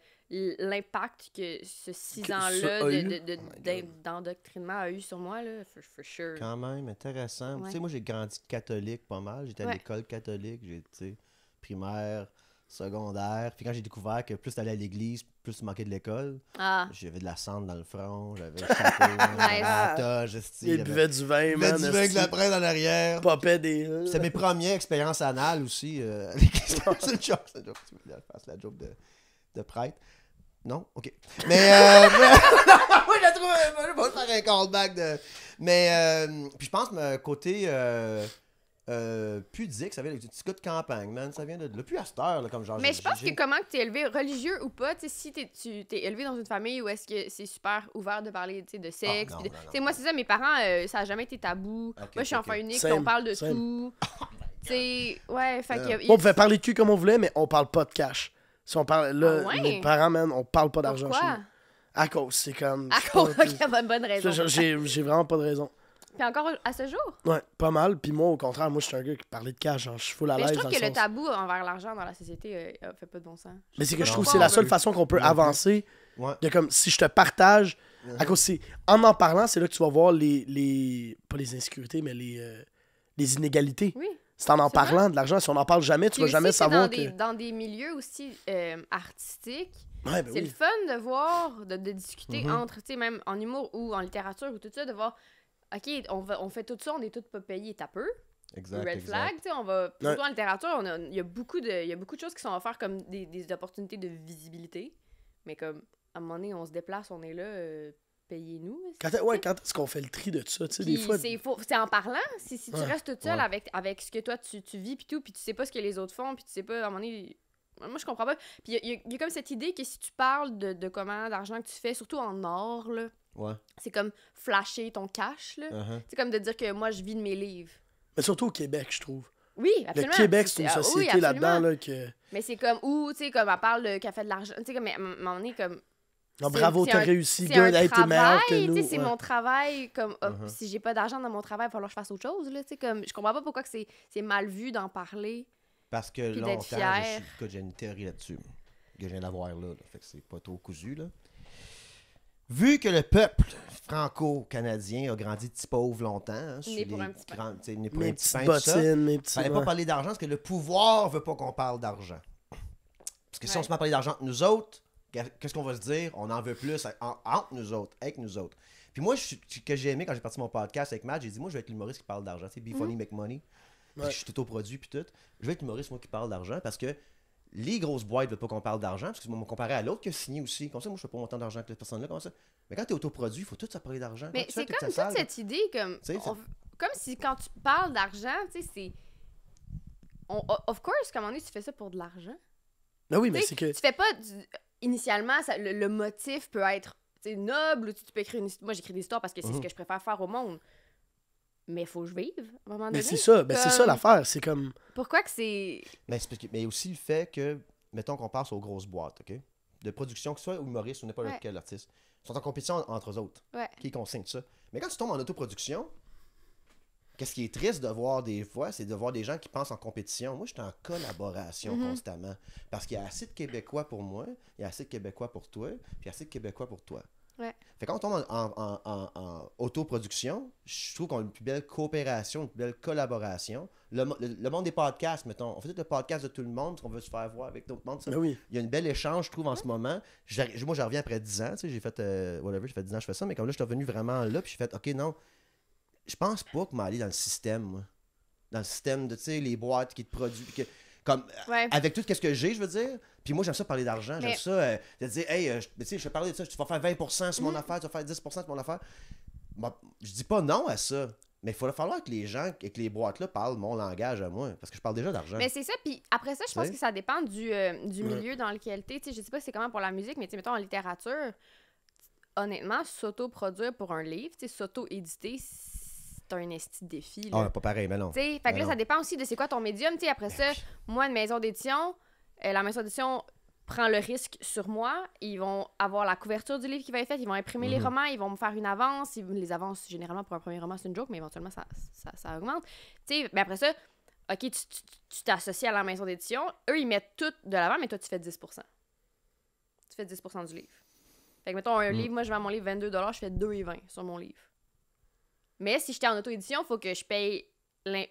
l'impact que ce 6 Que ans-là ça a eu. d'endoctrinement a eu sur moi, là, for sure. Quand même, intéressant. Ouais. Tu sais, moi, j'ai grandi catholique pas mal. J'étais à Ouais. l'école catholique. J'ai été primaire, secondaire. Puis quand j'ai découvert que plus t'allais à l'église, plus tu manquais de l'école, Ah, j'avais de la cendre dans le front, j'avais le chapeau, j'avais la toge, Il buvait du vin, man. du vin avec la presse en arrière. Popait des... C'était mes premières expériences anales aussi. À l'église. C'est une joke. Tu veux que je fasse la joke de prêtre? Non? OK. Mais, oui, je la trouve, je vais faire un callback de... Mais, puis je pense que côté pudique, ça vient du petit gars de campagne, man. Ça vient de là. Plus à cette heure, là, comme genre... mais je pense que comment que t'es élevé, religieux ou pas, tu sais, si tu t'es élevé dans une famille où est-ce que c'est super ouvert de parler, tu sais, de sexe. non, puis de- non, non. tu sais, moi, c'est ça, mes parents, ça a jamais été tabou. Moi, je suis enfant unique, puis Same, on parle de same. tout. Tu sais, ouais, fait que... On pouvait parler de cul comme on voulait, mais on parle pas de cash. Si on parle... Là, Ah ouais? mes parents, man, on parle pas d'argent chez Pourquoi? nous. À cause, c'est comme... À cause qu'il y a bonne raison. J'ai vraiment pas de raison. Puis encore à ce jour. Ouais, pas mal. Puis moi, au contraire, moi, je suis un gars qui parlait de cash. Genre, je suis full à Mais je l'aise trouve dans que le le sens. tabou envers l'argent dans la société fait pas de bon sens. Mais c'est que je Non. trouve que c'est la seule Ouais. façon qu'on peut Ouais. avancer. Ouais. De comme, si je te partage... À cause, c'est... En parlant, c'est là que tu vas voir les... Pas les insécurités, mais les inégalités. Oui. C'est en C'est parlant de l'argent. Si on n'en parle jamais, tu Puis vas aussi, jamais c'est savoir dans que... dans des milieux aussi artistiques, Ouais, ben c'est oui. le fun de voir, de discuter Mhm. entre, tu sais, même en humour ou en littérature ou tout ça, de voir, OK, on fait tout ça, on est tous pas payés, t'as peu. Exact, Red exact. flag, tu sais, on va... Ouais. Surtout en littérature, il y a beaucoup de choses qui sont offertes comme des opportunités de visibilité. Mais comme, à un moment donné, on se déplace, on est là, payez-nous. Quand est-ce qu'on fait le tri de ça, tu sais, des Puis fois... c'est en parlant. Si tu Ouais. restes toute seule Ouais. avec ce que toi, tu vis, puis tout, puis tu sais pas ce que les autres font, puis tu sais pas, à un moment donné... Moi, je comprends pas. Puis il y a comme cette idée que si tu parles de comment d'argent que tu fais, surtout en or, là, Ouais. c'est comme flasher ton cash, là. Uh-huh. C'est comme de dire que moi, je vis de mes livres. Mais surtout au Québec, je trouve. Oui, absolument. Le Québec, c'est une oui, société là-dedans, absolument. là, que... Mais c'est comme, ou, tu sais, comme, elle parle de qu'elle fait de l'argent. Tu sais, comme, à un moment donné, comme... Non, c'est- bravo, c'est t'as un- réussi, C'est good, un hey, t'es meilleur que travail, nous. tu sais, c'est ouais. mon travail, comme, Uh-huh. si j'ai pas d'argent dans mon travail, il va falloir que je fasse autre chose, là, tu sais, comme, je comprends pas pourquoi que c'est mal vu d'en parler. Parce que Puis d'être longtemps, fier. écoute, j'ai une théorie là-dessus. que je viens d'avoir là. Fait que c'est pas trop cousu, là. Vu que le peuple franco-canadien a grandi petit pauvre longtemps, hein, Né pour un petit pain. né pour Mes un petit petites pain, tout ça, bottines, mes petits... fallait pas parler d'argent parce que le pouvoir veut pas qu'on parle d'argent. Parce que si on se met à parler d'argent entre nous autres, qu'est-ce qu'on va se dire? On en veut plus entre nous autres, avec nous autres. Puis moi, ce que j'ai aimé quand j'ai parti mon podcast avec Matt, j'ai dit, moi, je vais être l'humoriste qui parle d'argent. C'est Be Funny, Make Money. Puis je suis tout au produit, puis tout. Je vais être l'humoriste, moi, qui parle d'argent parce que les grosses boîtes veulent pas qu'on parle d'argent, parce que je vais me comparer à l'autre qui a signé aussi. Comme ça, moi, je fais pas autant d'argent que cette personne-là, comme ça. Mais quand t'es autoproduit, il faut tout ça parler d'argent. Mais c'est comme toute cette idée, comme si quand tu parles d'argent, tu sais, c'est... Of course, comme on dit, tu fais ça pour de l'argent. Ben oui, mais c'est que... Tu fais pas... Initialement, le motif peut être noble, ou tu peux écrire une histoire. Moi, j'écris des histoires parce que c'est ce que je préfère faire au monde. Mais il faut que je vive, à un moment donné. Mais c'est ça, c'est ça l'affaire, c'est comme... Pourquoi que c'est... Mais aussi le fait que, mettons qu'on passe aux grosses boîtes, OK? De production, que ce soit humoriste ou n'importe quel artiste, ils sont en compétition entre eux autres. Ouais. Qui consigne ça. Mais quand tu tombes en autoproduction, qu'est-ce qui est triste de voir des fois, c'est de voir des gens qui pensent en compétition. Moi, je suis en collaboration constamment. Parce qu'il y a assez de Québécois pour moi, il y a assez de Québécois pour toi, puis il y a assez de Québécois pour toi. Ouais. Fait quand on tombe en autoproduction, je trouve qu'on a une plus belle coopération, une plus belle collaboration. Le monde des podcasts, mettons, on fait tout le podcast de tout le monde, parce qu'on veut se faire voir avec d'autres mondes. Ben oui. Il y a une belle échange, je trouve, en ce moment. Moi, je reviens après 10 ans, tu sais, j'ai fait, j'ai fait 10 ans, je fais ça, mais comme là, je suis revenu vraiment là, puis j'ai fait, OK, non, je pense pas que m'aller dans le système, moi. Dans le système de, tu sais, les boîtes qui te produisent, comme, avec tout ce que j'ai, je veux dire. Puis moi, j'aime ça parler d'argent. J'aime ça de dire, hey, tu sais, je vais parler de ça, tu vas faire 20% sur mon affaire, tu vas faire 10% sur mon affaire. Bon, je dis pas non à ça. Mais il va falloir que les gens, que les boîtes-là parlent mon langage à moi. Parce que je parle déjà d'argent. Mais c'est ça, puis après ça, je pense que ça dépend du milieu dans lequel t'es. Tu sais, je sais pas si c'est comment pour la musique, mais tu sais, mettons, en littérature, honnêtement, s'auto-produire pour un livre, tu sais, s'auto-éditer, c'est un esti de défi. Là. Ah, pas pareil, mais non. Fait que là, ça dépend aussi de c'est quoi ton médium. Tu sais, après ça, moi, une maison d'édition, la maison d'édition prend le risque sur moi. Ils vont avoir la couverture du livre qui va être faite, ils vont imprimer les romans, ils vont me faire une avance. Les avances, généralement, pour un premier roman, c'est une joke, mais éventuellement, ça augmente. Tu sais, mais après ça, OK, tu t'associes à la maison d'édition. Eux, ils mettent tout de l'avant, mais toi, tu fais 10%. Tu fais 10% du livre. Fait que, mettons, un livre, moi, je vends mon livre 22$, je fais 2,20$ sur mon livre. Mais si j'étais en auto-édition, faut que je paye...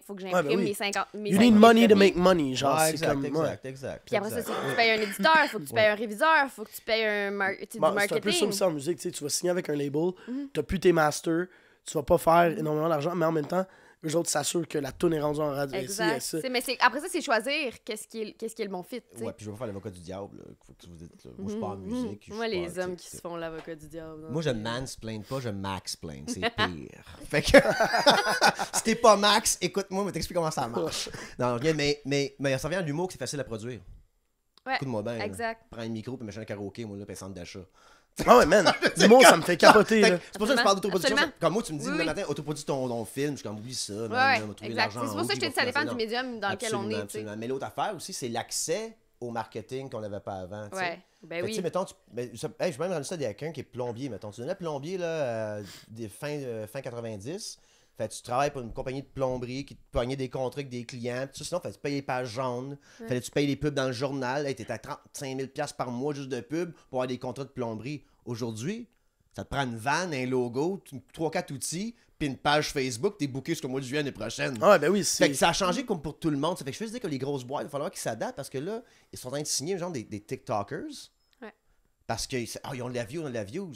Faut que j'imprime mes 50... You need money to make money, genre, c'est comme... Exact. Puis après ça, faut que tu payes un éditeur, faut que tu payes un réviseur, faut que tu payes du marketing. C'est un peu ça aussi en musique, tu sais, tu vas signer avec un label, t'as plus tes masters, tu vas pas faire énormément d'argent, mais en même temps, eux autres s'assurent que la tune est rendue en radio. Exact. Mais après ça, c'est choisir qu'est-ce qui est le bon fit, tu sais. Ouais, puis je vais pas faire l'avocat du diable, là. Faut que vous dites, là. Moi, je suis pas en musique. Moi, les hommes qui se font l'avocat du diable. Moi, je mansplain pas, je maxplain. C'est pire. Fait que... si t'es pas Max, écoute-moi, mais t'explique comment ça marche. Non, mais ça revient à l'humour que c'est facile à produire. Ouais, écoute-moi bien. exact. Prends un micro, puis mets un karaoké, moi, là, puis un centre d'achat. Ah ouais, man. L'humour, ça me fait capoter, là. C'est pour ça que je parle d'autoproduction. Absolument. Comme moi, tu me dis le matin, autoproduis ton film, je suis comme, oublie ça. Ouais, exact. C'est pour ça que je te dis, ça dépend du médium dans lequel on est. Absolument. Mais l'autre affaire aussi, c'est l'accès au marketing qu'on n'avait pas avant. Ouais, ben oui. Tu sais, mettons, je vais même rendre ça à quelqu'un qui est plombier, mettons. Tu donnais plombier, là, fin 90. Fait tu travailles pour une compagnie de plomberie qui te pognait des contrats avec des clients. Tout ça, sinon, tu payes les pages jaunes. Fallait que tu payes les pubs dans le journal. Hey, t'étais à 35 000$ par mois juste de pub pour avoir des contrats de plomberie. Aujourd'hui, ça te prend une vanne, un logo, 3-4 outils, puis une page Facebook, t'es booké jusqu'au mois de juillet l'année prochaine. Ah, ben oui, Fait que ça a changé comme pour tout le monde. Ça fait que je veux dire que les grosses boîtes, il va falloir qu'ils s'adaptent parce que là, ils sont en train de signer genre des TikTokers. Ouais. Parce qu'ils ont de la views,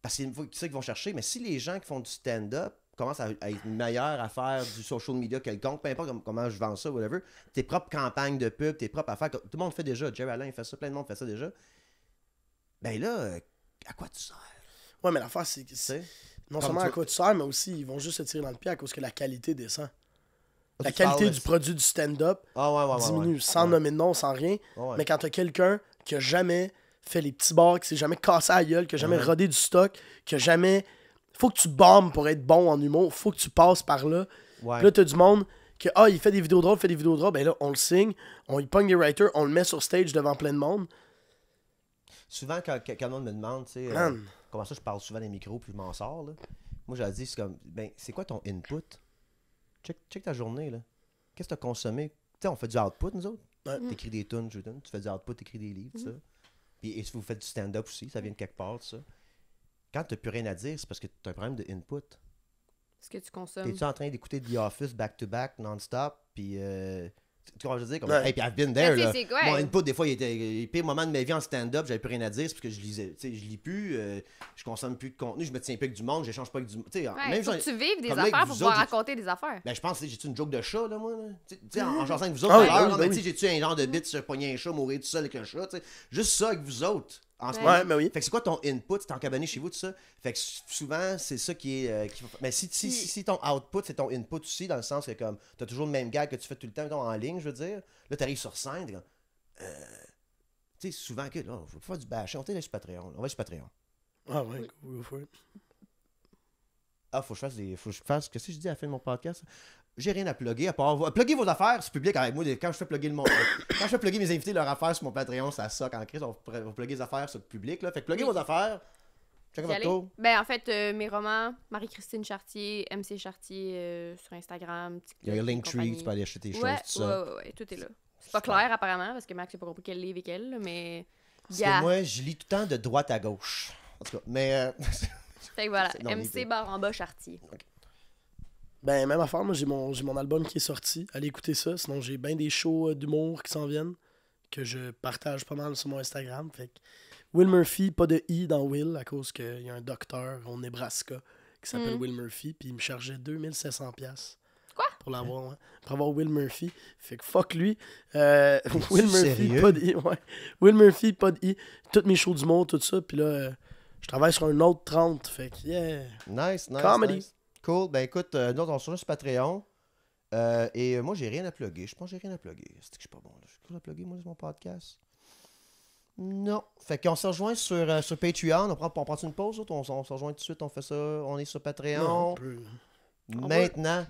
Parce que c'est ça qu'ils vont chercher. Mais si les gens qui font du stand-up commencent à être meilleurs à faire du social media quelconque, peu importe comment je vends ça, whatever, tes propres campagnes de pub, tes propres affaires, tout le monde fait déjà. Jerry Allen fait ça, plein de monde fait ça déjà. Ben là, à quoi tu sers? Ouais, mais l'affaire, c'est non seulement à quoi tu sers, mais aussi, ils vont juste se tirer dans le pied à cause que la qualité descend. La qualité du produit du stand-up diminue sans nommer de nom, sans rien. Mais quand t'as quelqu'un qui a jamais fait les petits bars, qui s'est jamais cassé la gueule, qui a jamais rodé du stock, qui a jamais... Faut que tu bombes pour être bon en humour. Faut que tu passes par là. Ouais. Puis là, t'as du monde que, il fait des vidéos drôles, ben là, on le signe, on y pogne les writers, on le met sur stage devant plein de monde. Souvent, quand le monde me demande, tu sais, comment ça, je parle souvent des micros, puis je m'en sors, là. Moi, je leur dis, c'est comme, ben, c'est quoi ton input? Check ta journée, là. Qu'est-ce que tu as consommé? Tu sais, on fait du output, nous autres. Ouais. T'écris des tunes, tu fais du output, t'écris des livres, tout ça. Puis et vous faites du stand-up aussi, ça vient de quelque part, tout ça. Quand t'as plus rien à dire, c'est parce que t'as un problème de input. Ce que tu consommes. T'es-tu en train d'écouter The Office back-to-back, non-stop, puis... tu vois, je veux dire, comme, Ouais. hey, puis I've been there, Mais là. c'est quoi? Mon input, des fois, il était le pire moment de ma vie en stand-up, j'avais plus rien à dire, c'est parce que je lisais, tu sais, je lis plus, je consomme plus de contenu, je me tiens plus avec du monde, j'échange pas avec du monde, tu sais, Ouais, même faut genre- que tu vives des comme là, avec affaires pour vous pouvoir autres, raconter des affaires. ben, je pense, j'ai-tu une joke de chat, là, moi, là? Tu sais, en jasant avec vous autres, Ah oui, tout à l'heure, ben là, oui, mais ben tu sais, j'ai-tu un genre de bit sur pogner un chat, mourir tout seul avec un chat, tu sais? Juste ça avec vous autres, en ce Ouais. moment. Ouais, mais oui. Fait que c'est quoi ton input? T'es encabané chez vous, tout ça? Fait que souvent, c'est ça qui est. Mais si ton output, c'est ton input aussi, dans le sens que comme t'as toujours le même gag que tu fais tout le temps mettons, en ligne, je veux dire. Là, t'arrives sur scène, t'es comme. Tu sais, souvent que là, je vais faire du bashing. On est sur Patreon. On va sur Patreon. Ah ouais, go for it. Ah, faut que je fasse des. Faut que je fasse. Qu'est-ce que je dis à la fin de mon podcast? J'ai rien à plugger à part. Plugger vos affaires, c'est public avec moi. Quand je fais plugger quand je fais plugger mes invités, leurs affaires sur mon Patreon, ça soque en crise. On va plugger les affaires sur le public. Là. Fait que plugger vos affaires. Check Y votre aller? tour. Ben, en fait, mes romans, Marie-Christine Chartier, MC Chartier sur Instagram. TikTok, Il y a un et Linktree, compagnie. tu peux aller acheter tes choses, Ouais, tout ça. ouais, tout est là. C'est pas clair apparemment parce que Max n'a pas compris quel livre et quel, là, mais. Parce que moi, je lis tout le temps de droite à gauche. En tout cas, mais. Fait que voilà, Non, MC barre en bas Chartier. Ben, même affaire, moi, j'ai mon album qui est sorti. Allez écouter ça. Sinon, j'ai bien des shows d'humour qui s'en viennent que je partage pas mal sur mon Instagram. Fait que Will Murphy, pas de I dans Will, à cause qu'il y a un docteur au Nebraska qui s'appelle Will Murphy, puis il me chargeait 2700$. Quoi? Pour l'avoir, ouais. Pour avoir Will Murphy. Fait que fuck lui. Will Murphy, sérieux? pas de I, ouais. Will Murphy, pas de I. Toutes mes shows d'humour, tout ça. Puis là, je travaille sur un autre 30. Fait que, yeah. Nice. Comedy. Nice. Cool. Ben écoute, nous autres, on se rejoint sur Patreon. Et moi, j'ai rien à plugger. Je pense que j'ai rien à plugger. C'est que je suis pas bon. J'ai quoi à plugger, moi, sur mon podcast? Non. Fait qu'on se rejoint sur Patreon. On prend une pause, autres? On se rejoint tout de suite. On fait ça. On est sur Patreon. Non, on peut- Maintenant.